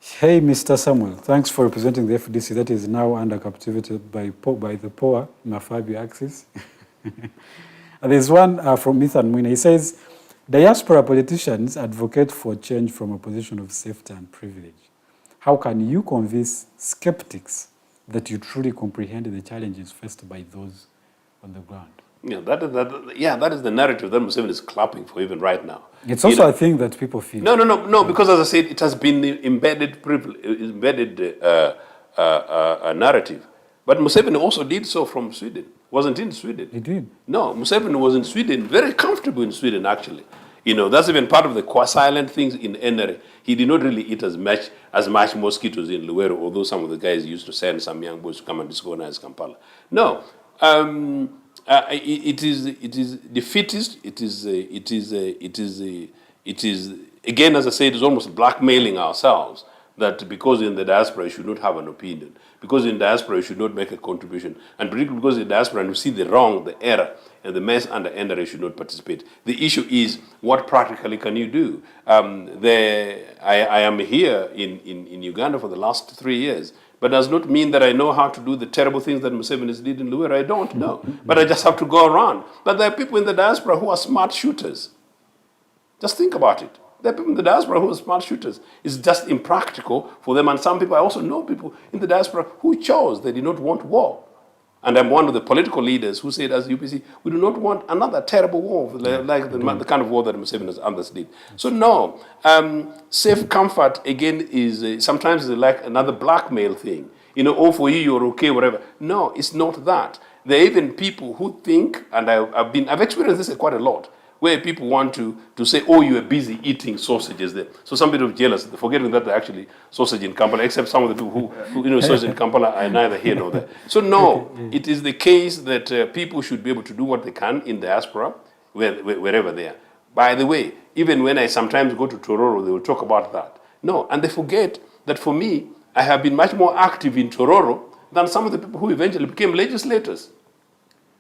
Hey, Mr. Samuel, thanks for representing the FDC that is now under captivity by the poor Mafabi axis. And there's one from Ethan Mwine. He says, diaspora politicians advocate for change from a position of safety and privilege. How can you convince skeptics that you truly comprehend the challenges faced by those on the ground? Yeah, that is the narrative that Museveni is clapping for even right now. It's also a thing that people feel. No, because as I said, it has been the embedded narrative. But Museveni also did so from Sweden. Wasn't in Sweden. He did. No, Museveni was in Sweden, very comfortable in Sweden, actually. That's even part of the silent things in NRA. He did not really eat as much mosquitoes in Luwero, although some of the guys used to send some young boys to come and disorganize Kampala. No, it is defeatist. It is again, as I said, it's almost blackmailing ourselves that because in the diaspora you should not have an opinion, because in diaspora you should not make a contribution, and particularly because in diaspora you see the wrong, the error, and the mess under NRA should not participate. The issue is, what practically can you do? I am here in Uganda for the last 3 years, but does not mean that I know how to do the terrible things that Museveni did in Luwero. I don't know, but I just have to go around. But there are people in the diaspora who are smart shooters. Just think about it. There are people in the diaspora who are smart shooters. It's just impractical for them. And some people, I also know people in the diaspora who chose, they did not want war. And I'm one of the political leaders who said, as UPC, we do not want another terrible war, like the kind of war that Museveni and others did. So no, safe comfort, again, is sometimes is like another blackmail thing. Oh, for you, you're okay, whatever. No, it's not that. There are even people who think, and I've experienced this quite a lot, where people want to say, oh, you are busy eating sausages there. So some people are jealous, forgetting that they're actually sausage in Kampala, except some of the people who sausage in Kampala are neither here nor there. So no, it is the case that people should be able to do what they can in diaspora, wherever they are. By the way, even when I sometimes go to Tororo, they will talk about that. No, and they forget that for me, I have been much more active in Tororo than some of the people who eventually became legislators.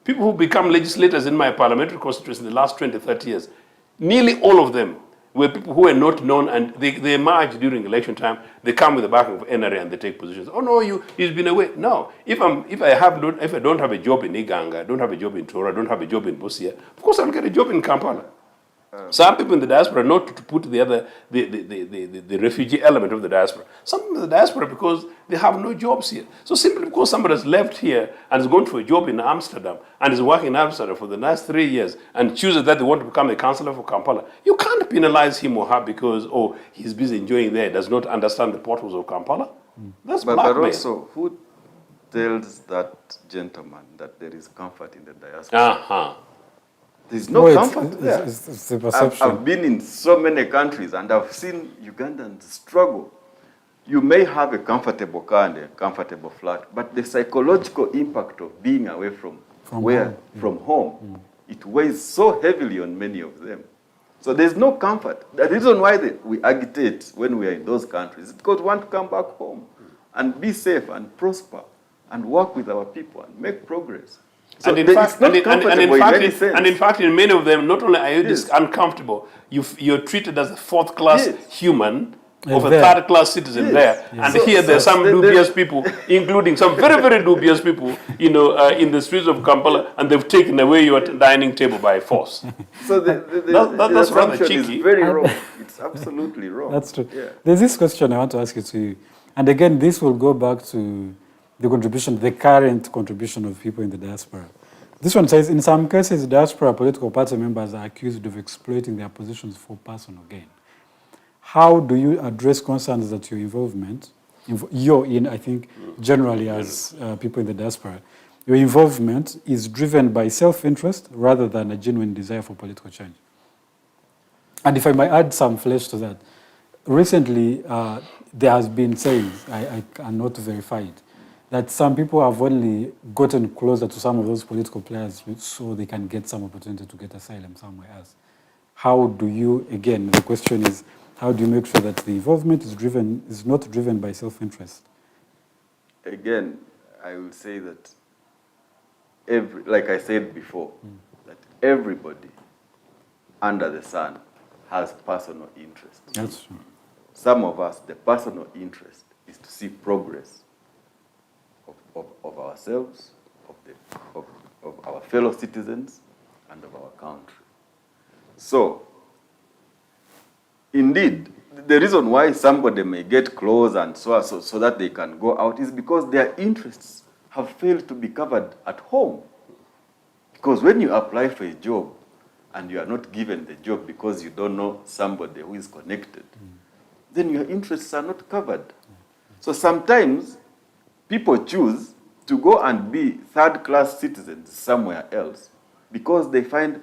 People who become legislators in my parliamentary constituency in the last 20, 30 years, nearly all of them were people who were not known, and they emerge during election time. They come with the backing of NRA and they take positions. Oh no, he's been away. No, if I don't have a job in Iganga, I don't have a job in Tora, I don't have a job in Busia, of course I'll get a job in Kampala. Some people in the diaspora, not to put the refugee element of the diaspora. Some people in the diaspora because they have no jobs here. So simply because somebody has left here and has gone for a job in Amsterdam and is working in Amsterdam for the last 3 years and chooses that they want to become a councillor for Kampala, you can't penalize him or her because, he's busy enjoying there, does not understand the portals of Kampala. That's blackmail. But also, who tells that gentleman that there is comfort in the diaspora? There's no comfort there. It's the perception. I've been in so many countries and I've seen Ugandans struggle. You may have a comfortable car and a comfortable flat, but the psychological impact of being away from home it weighs so heavily on many of them. So there's no comfort. The reason why we agitate when we are in those countries is because we want to come back home and be safe and prosper and work with our people and make progress. So and in fact, in many of them, not only are you uncomfortable, you're treated as a fourth-class human of a third-class citizen there. And so, here there's some dubious people, including some very, very dubious people, in the streets of Kampala, and they've taken away your dining table by force. So that's rather cheeky. Is very wrong. It's absolutely wrong. That's true. Yeah. There's this question I want to ask you to you. And again, this will go back to the current contribution of people in the diaspora. This one says, in some cases, diaspora political party members are accused of exploiting their positions for personal gain. How do you address concerns that your involvement, I think, generally as people in the diaspora, your involvement is driven by self-interest rather than a genuine desire for political change? And if I might add some flesh to that, recently there has been sayings, I cannot verify it, that some people have only gotten closer to some of those political players so they can get some opportunity to get asylum somewhere else. How do you, again, the question is, how do you make sure that the involvement is not driven by self-interest? Again, I will say that, like I said before, that everybody under the sun has personal interest. That's true. Some of us, the personal interest is to see progress of ourselves, of our fellow citizens, and of our country. So, indeed, the reason why somebody may get close and so that they can go out is because their interests have failed to be covered at home. Because when you apply for a job and you are not given the job because you don't know somebody who is connected, then your interests are not covered. So sometimes people choose to go and be third-class citizens somewhere else because they find,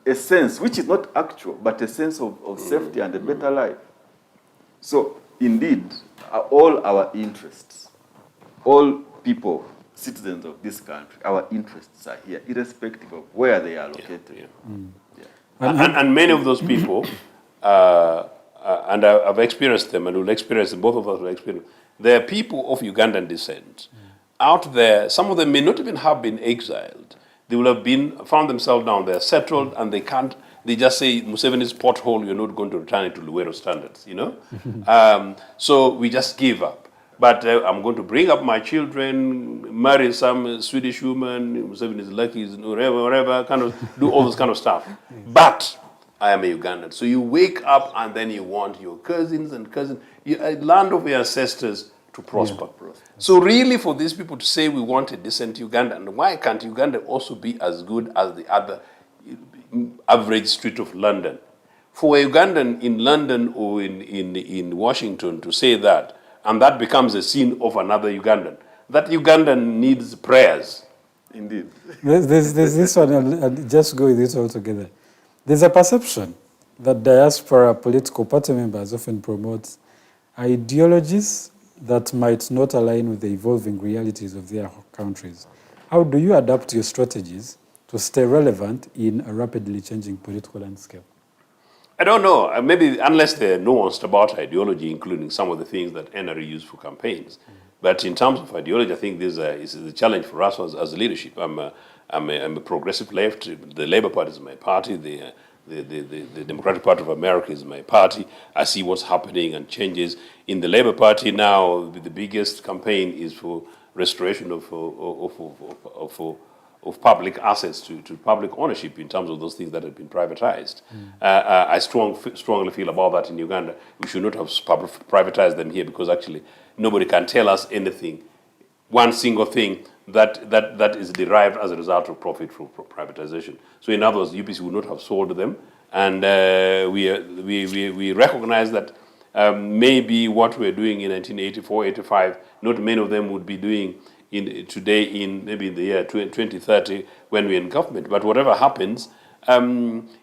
a sense, which is not actual, but a sense of safety and a better life. So, indeed, all our interests, all people, citizens of this country, our interests are here, irrespective of where they are located. And many of those people, and I've experienced them, and will experience them, both of us will experience them. There are people of Ugandan descent. Out there, some of them may not even have been exiled. They will have found themselves down there, settled, and they just say, Museveni's pothole, you're not going to return it to Luwero standards, So we just give up. But I'm going to bring up my children, marry some Swedish woman, Museveni's lucky, whatever, kind of do all this kind of stuff. But I am a Ugandan. So you wake up and then you want your cousins, a land of your ancestors to prosper. So really for these people to say we want a decent Uganda, and why can't Uganda also be as good as the other average street of London? For a Ugandan in London or in Washington to say that, and that becomes a sin of another Ugandan, that Ugandan needs prayers. Indeed. There's this one, I'll just go with this all together. There's a perception that diaspora political party members often promote ideologies that might not align with the evolving realities of their countries. How do you adapt your strategies to stay relevant in a rapidly changing political landscape? I don't know. Maybe unless they're nuanced about ideology, including some of the things that NRA use for campaigns. But in terms of ideology, I think this is a challenge for us as leadership. I'm a progressive left. The Labour Party is my party. The Democratic Party of America is my party. I see what's happening and changes. In the Labour Party now, the biggest campaign is for restoration of public assets to public ownership in terms of those things that have been privatized. I strongly feel about that in Uganda. We should not have privatized them here because actually nobody can tell us anything, one single thing that is derived as a result of profit from privatization. So in other words, UPC would not have sold them, and we recognize that maybe what we're doing in 1984, 85, not many of them would be doing today maybe in the year 2030 when we're in government. But whatever happens,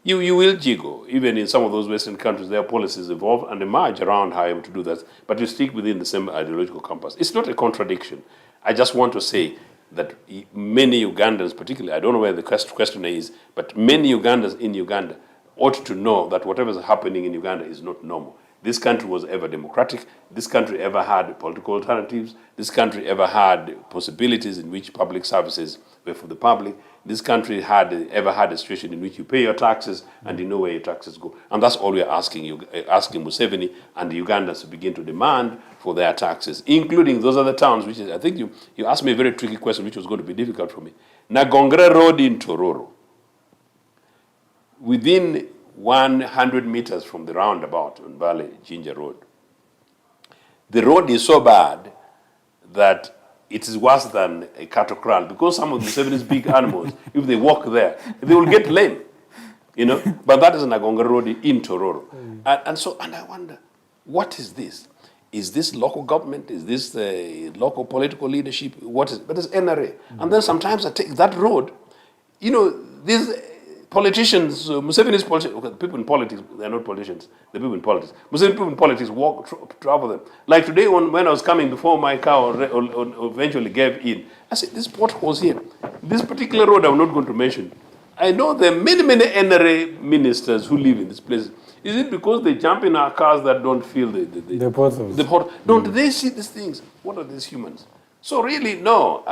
you will jiggle. Even in some of those Western countries, their policies evolve and emerge around how to do that. But you stick within the same ideological compass. It's not a contradiction. I just want to say, that many Ugandans, particularly, I don't know where the questioner is, but many Ugandans in Uganda ought to know that whatever is happening in Uganda is not normal. This country was ever democratic. This country ever had political alternatives. This country ever had possibilities in which public services were for the public. This country ever had a situation in which you pay your taxes and you know where your taxes go. And that's all we are asking Museveni and the Ugandans to begin to demand for their taxes, including those other towns, which is, I think you asked me a very tricky question, which was going to be difficult for me. Nagongre Road in Tororo, within 100 meters from the roundabout on Valley Ginger Road. The road is so bad that it is worse than a cattle kraal, because some of the 70s big animals, if they walk there, they will get lame, you know. But that is Nagonga Road in Tororo. And I wonder, what is this? Is this local government? Is this the local political leadership? What is it? But it's NRA. And then sometimes I take that road, you know, these politicians, Museveni's politicians, okay, people in politics, they're not politicians, the people in politics. Museveni people in politics travel them. Like today when I was coming before my car eventually gave in, I said, this potholes here, this particular road I'm not going to mention. I know there are many, many NRA ministers who live in this place. Is it because they jump in our cars that don't feel the potholes? Don't they see these things? What are these humans? So really, no.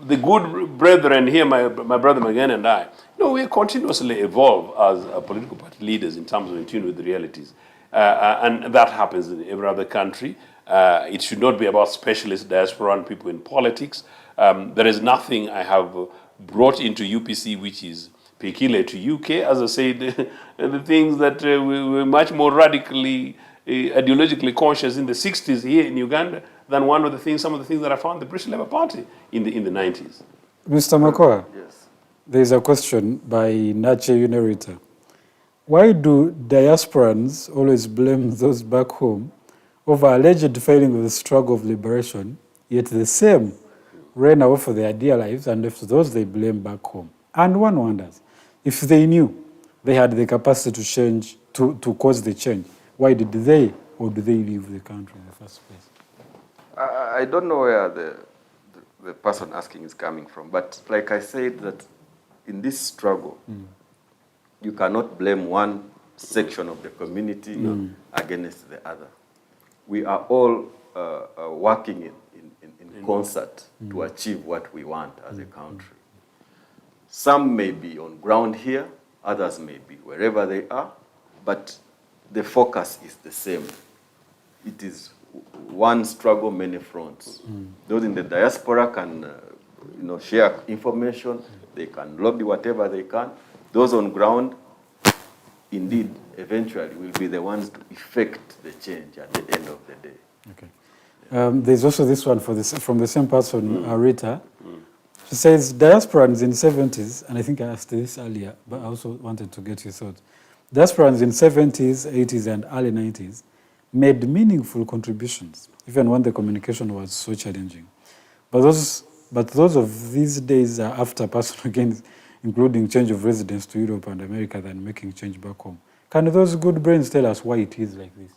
The good brethren here, my brother Mugeni and I, we continuously evolve as political party leaders in terms of in tune with the realities. And that happens in every other country. It should not be about specialist diasporan people in politics. There is nothing I have brought into UPC which is peculiar to UK. As I said, the things that we were much more radically, ideologically conscious in the 60s here in Uganda than some of the things that I found in the British Labour Party in the 90s. Mr. Makokha, Yes. there is a question by Nache Unerita. Why do diasporans always blame those back home over alleged failing of the struggle of liberation, yet the same ran away for their dear lives and left those they blame back home? And one wonders, if they knew they had the capacity to change, to cause the change, why did they or do they leave the country in the first place? I don't know where the person asking is coming from, but like I said, that in this struggle, you cannot blame one section of the community against the other. We are all working in concert to achieve what we want as a country. Some may be on ground here, others may be wherever they are, but the focus is the same. It is one struggle, many fronts. Those in the diaspora can share information, they can lobby whatever they can. Those on ground, indeed, eventually will be the ones to effect the change at the end of the day. Okay. There's also this one from the same person, Rita. She says, diasporans in 70s, and I think I asked this earlier, but I also wanted to get your thoughts. Diasporans in 70s, 80s, and early 90s made meaningful contributions, even when the communication was so challenging. But those of these days are after personal gains, including change of residence to Europe and America, than making change back home. Can those good brains tell us why it is like this?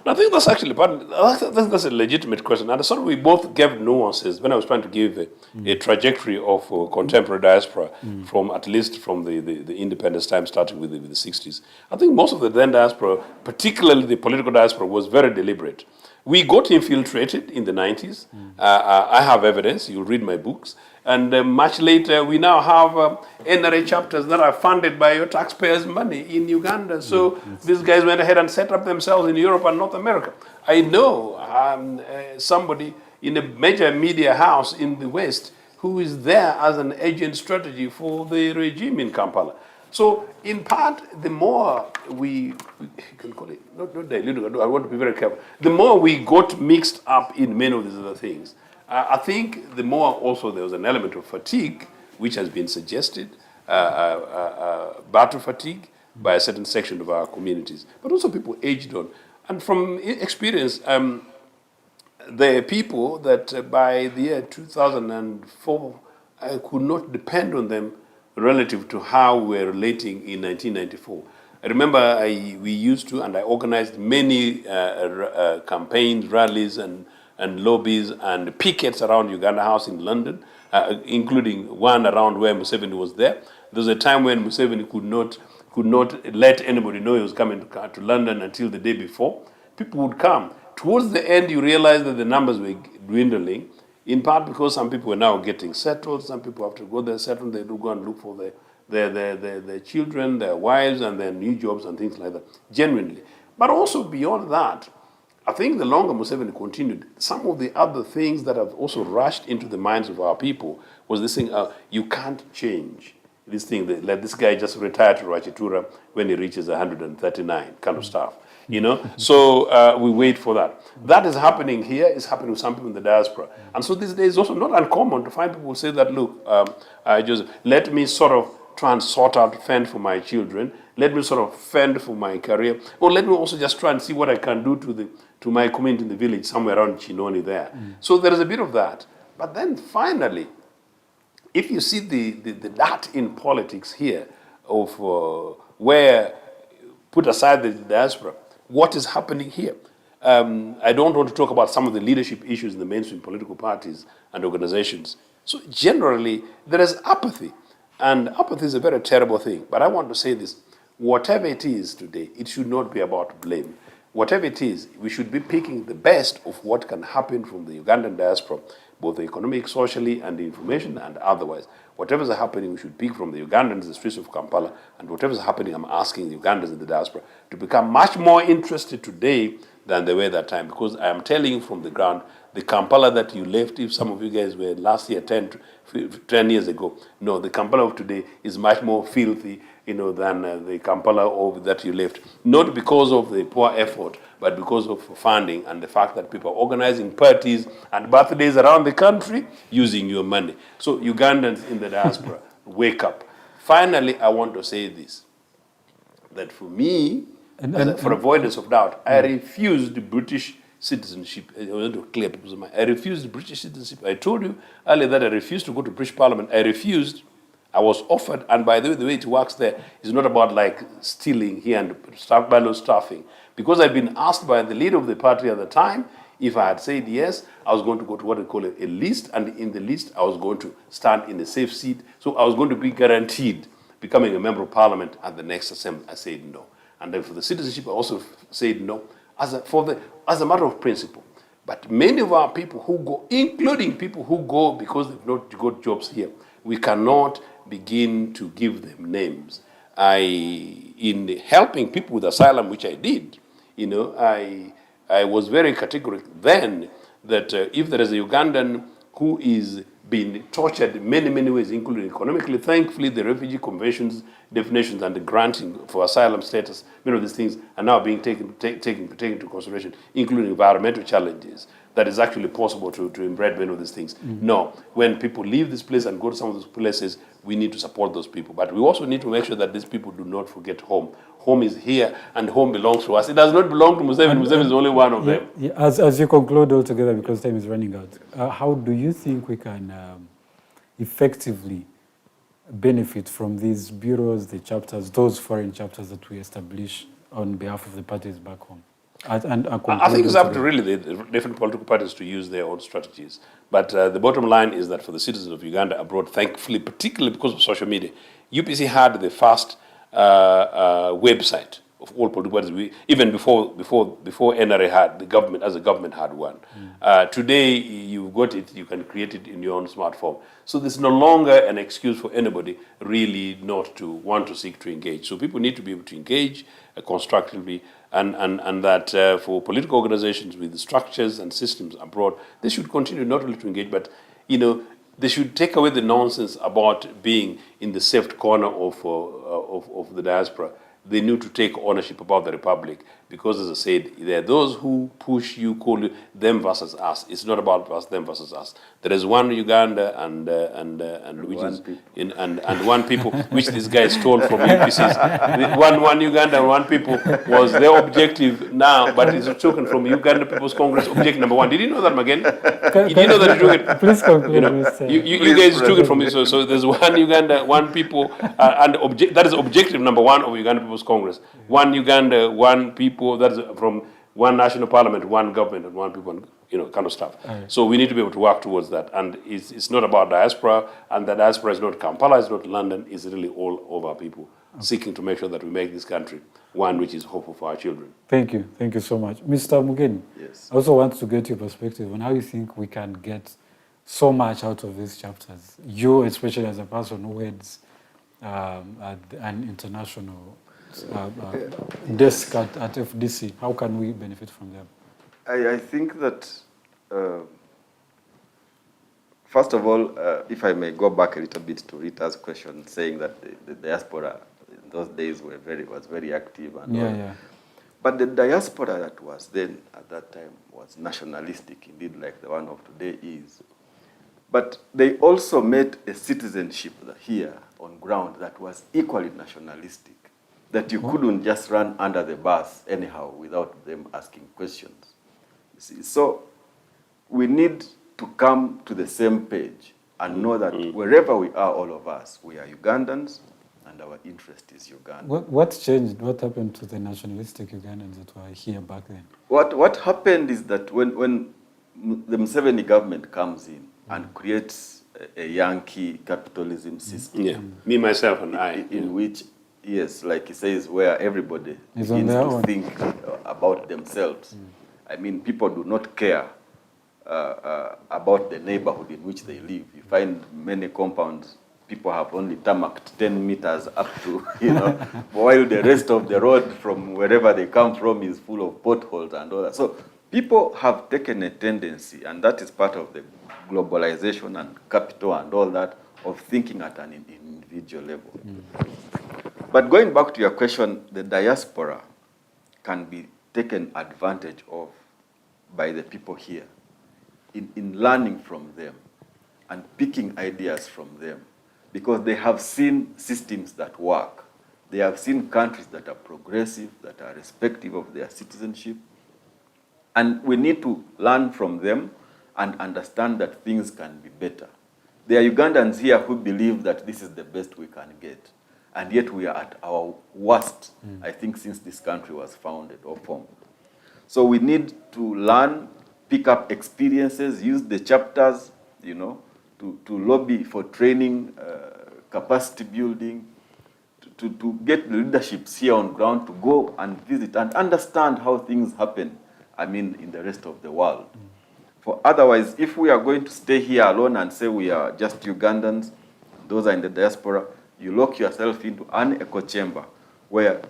I think that's actually that's a legitimate question. And sort of we both gave nuances when I was trying to give a trajectory of contemporary diaspora from at least from the independence time, starting with the 60s. I think most of the then diaspora, particularly the political diaspora, was very deliberate. We got infiltrated in the 90s. I have evidence. You'll read my books. And much later, we now have NRA chapters that are funded by your taxpayers' money in Uganda. So these guys went ahead and set up themselves in Europe and North America. I know somebody in a major media house in the West who is there as an agent strategy for the regime in Kampala. So in part, the more we can call it, not diluting, I want to be very careful. The more we got mixed up in many of these other things, I think the more also there was an element of fatigue, which has been suggested, battle fatigue by a certain section of our communities, but also people aged on. And from experience, there are people that by the year 2004, I could not depend on them relative to how we were relating in 1994. I remember we used to, and I organized many campaigns, rallies, and and lobbies and pickets around Uganda House in London, including one around where Museveni was there. There was a time when Museveni could not let anybody know he was coming to London until the day before. People would come. Towards the end, you realize that the numbers were dwindling, in part because some people were now getting settled. Some people have to go there settled. They do go and look for their children, their wives, and their new jobs and things like that, genuinely. But also beyond that, I think the longer Museveni continued, some of the other things that have also rushed into the minds of our people was this thing, you can't change. This thing, like this guy just retired to Rachitura when he reaches 139 kind of stuff, you know? So we wait for that. That is happening here, it's happening with some people in the diaspora. And so these days it's also not uncommon to find people who say that, look, Joseph, let me sort of try and sort out, fend for my children, let me sort of fend for my career, or let me also just try and see what I can do to my community in the village, somewhere around Chinoni there. So there is a bit of that. But then finally, if you see the that in politics here of where, put aside the diaspora, what is happening here? I don't want to talk about some of the leadership issues in the mainstream political parties and organizations. So generally, there is apathy. And apathy is a very terrible thing. But I want to say this, whatever it is today, it should not be about blame. Whatever it is, we should be picking the best of what can happen from the Ugandan diaspora, both economic, socially, and information, and otherwise. Whatever is happening, we should pick from the Ugandans, the streets of Kampala, and whatever is happening, I'm asking the Ugandans in the diaspora to become much more interested today than they were that time. Because I am telling you from the ground, the Kampala that you left, if some of you guys were last year, 10 years ago, no, the Kampala of today is much more filthy, you know, than the Kampala that you left. Not because of the poor effort, but because of funding and the fact that people are organizing parties and birthdays around the country using your money. So Ugandans in the diaspora, wake up. Finally, I want to say this, that for me, for avoidance of doubt, I refused British citizenship. I want to clear people's mind. I refused British citizenship. I told you earlier that I refused to go to British Parliament. I refused. I was offered, and by the way it works there is not about like stealing here and bylaw staffing. Because I've been asked by the leader of the party at the time, if I had said yes, I was going to go to what they call a list, and in the list I was going to stand in a safe seat. So I was going to be guaranteed becoming a member of parliament at the next assembly. I said no. And then for the citizenship, I also said no, as a matter of principle. But many of our people who go, including people who go because they've not got jobs here, we cannot begin to give them names. In helping people with asylum, which I did, you know, I was very categorical then that if there is a Ugandan who is being tortured in many, many ways, including economically, thankfully the refugee conventions, definitions, and the granting for asylum status, many of these things are now being taken into consideration, including environmental challenges, that is actually possible to embed many of these things. No, when people leave this place and go to some of those places, we need to support those people. But we also need to make sure that these people do not forget home. Home is here, and home belongs to us. It does not belong to Museveni. Museveni is only one of them. Yeah, as you conclude altogether, because time is running out, how do you think we can effectively benefit from these bureaus, the chapters, those foreign chapters that we establish on behalf of the parties back home? I think it's up to really the different political parties to use their own strategies. But the bottom line is that for the citizens of Uganda abroad, thankfully, particularly because of social media, UPC had the first website of all political parties. Even before NRA had, the government, as a government, had one. Today, you've got it, you can create it in your own smartphone. So there's no longer an excuse for anybody really not to want to seek to engage. So people need to be able to engage constructively, and that for political organizations with structures and systems abroad, they should continue not only to engage, but, you know, they should take away the nonsense about being in the safe corner of the diaspora. They need to take ownership about the republic, because, as I said, there are those who push you, call you them versus us. It's not about us, them versus us. There is one Uganda and which is and one people which this guy stole from UPCs. One Uganda and one people was their objective now, but it's taken from Uganda People's Congress objective number one. Did you know that, Mugeni? Did you know that you took it? Please conclude. You know, you guys took it from me. So there's one Uganda, one people, and that is objective number one of Uganda People's Congress. One Uganda, one people. That's from one national parliament, one government, and one people, kind of stuff. So we need to be able to work towards that. And it's not about diaspora, and the diaspora is not Kampala, it's not London, it's really all over people seeking to make sure that we make this country one which is hopeful for our children. Thank you so much. Mr. Mugeni, Yes. I also want to get your perspective on how you think we can get so much out of these chapters. You, especially as a person who heads an international desk at FDC, how can we benefit from them? I think that, first of all, if I may go back a little bit to Rita's question, saying that the diaspora in those days was very active and all. Yeah. But the diaspora that was then, at that time, was nationalistic, indeed, like the one of today is. But they also made a citizenship here on ground that was equally nationalistic, that you couldn't just run under the bus anyhow without them asking questions. You see? So we need to come to the same page and know that wherever we are, all of us, we are Ugandans, and our interest is Uganda. What changed? What happened to the nationalistic Ugandans that were here back then? What happened is that when the Museveni government comes in and creates a Yankee capitalism system, Yeah, me, myself, and I. in which, yes, like he says, where everybody Is on begins their to own. think about themselves. I mean, people do not care about the neighborhood in which they live. You find many compounds, people have only tarmacked 10 meters up to, while the rest of the road from wherever they come from is full of potholes and all that. So people have taken a tendency, and that is part of the globalization and capital and all that, of thinking at an individual level. But going back to your question, the diaspora can be taken advantage of by the people here in learning from them and picking ideas from them, because they have seen systems that work. They have seen countries that are progressive, that are respective of their citizenship. And we need to learn from them and understand that things can be better. There are Ugandans here who believe that this is the best we can get. And yet we are at our worst, I think, since this country was founded or formed. So we need to learn, pick up experiences, use the chapters, to lobby for training, capacity building, to get the leaderships here on ground to go and visit and understand how things happen, in the rest of the world. For otherwise, if we are going to stay here alone and say we are just Ugandans, those are in the diaspora, you lock yourself into an echo chamber where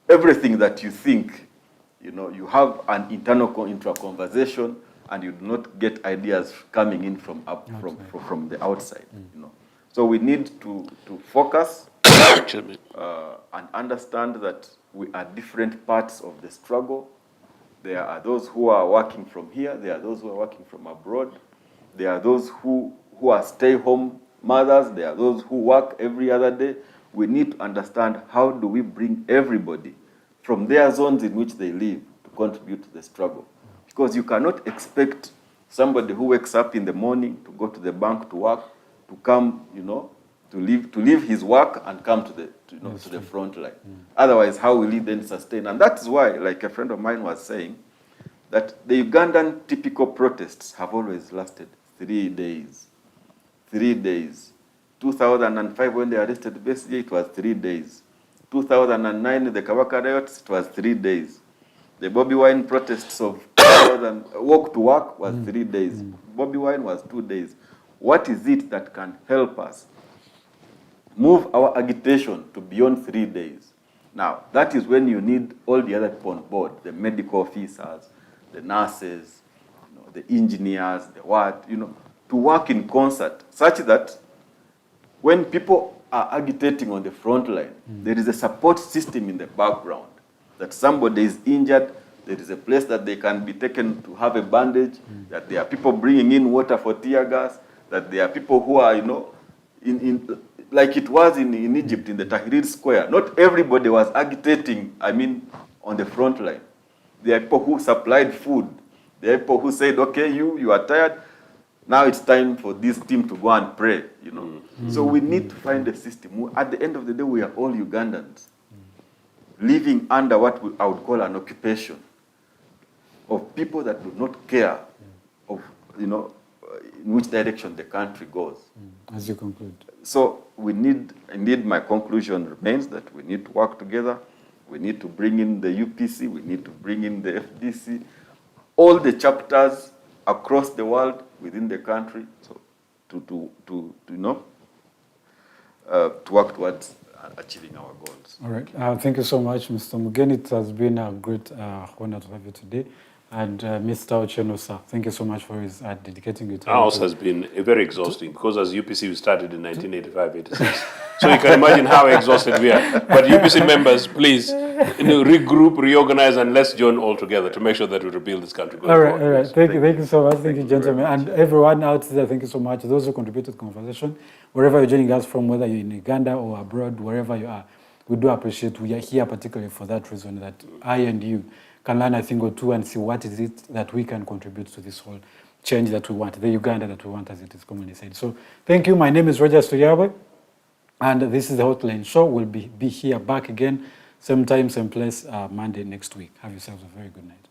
everything that you think, you have an internal conversation, and you do not get ideas coming in from the outside. So we need to focus and understand that we are different parts of the struggle. There are those who are working from here. There are those who are working from abroad. There are those who are stay-home mothers. There are those who work every other day. We need to understand how do we bring everybody from their zones in which they live to contribute to the struggle. Because you cannot expect somebody who wakes up in the morning to go to the bank to work, to come, to leave his work and come to the front line. Otherwise, how will he then sustain? And that is why, like a friend of mine was saying, that the Ugandan typical protests have always lasted 3 days. 3 days. 2005, when they arrested Besigye, it was 3 days. 2009, the Kabaka riots, it was 3 days. The Bobby Wine protests of walk to work was 3 days. Bobby Wine was 2 days. What is it that can help us move our agitation to beyond 3 days? Now, that is when you need all the other people on board, the medical officers, the nurses, the engineers, to work in concert, such that when people are agitating on the front line, there is a support system in the background, that somebody is injured, there is a place that they can be taken to have a bandage, that there are people bringing in water for tear gas, that there are people who are, like it was in Egypt, in the Tahrir Square. Not everybody was agitating, on the front line. There are people who supplied food. There are people who said, okay, you are tired. Now it's time for this team to go and pray, So we need to find a system. At the end of the day, we are all Ugandans living under what I would call an occupation. people that do not care of, in which direction the country goes. As you conclude. So we need, indeed, my conclusion remains that we need to work together. We need to bring in the UPC. We need to bring in the FDC, all the chapters across the world, within the country, so to work towards achieving our goals. All right. Thank you so much, Mr. Mugeni. It has been a great honor to have you today. And Mr. Ochieno, sir, thank you so much for dedicating your time. Ours has been very exhausting because as UPC we started in 1985-86. So you can imagine how exhausted we are. But UPC members, please regroup, reorganize, and let's join all together to make sure that we rebuild this country going forward. All right. Thank you so much. Thank you, gentlemen. And everyone out there, thank you so much. Those who contributed to the conversation, wherever you're joining us from, whether you're in Uganda or abroad, wherever you are, we do appreciate. We are here particularly for that reason, that I and you can learn a thing or two and see what is it that we can contribute to this whole change that we want, the Uganda that we want, as it is commonly said. So thank you. My name is Roger Suriabe, and this is the Hotline Show. We'll be here back again, same time, same place, Monday next week. Have yourselves a very good night.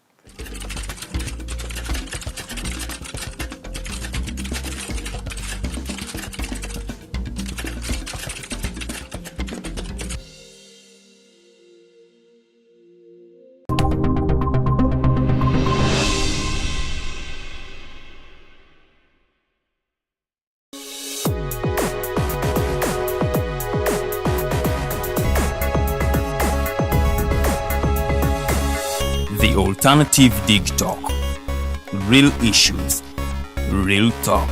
The Alternative Digitalk. Real issues, real talk.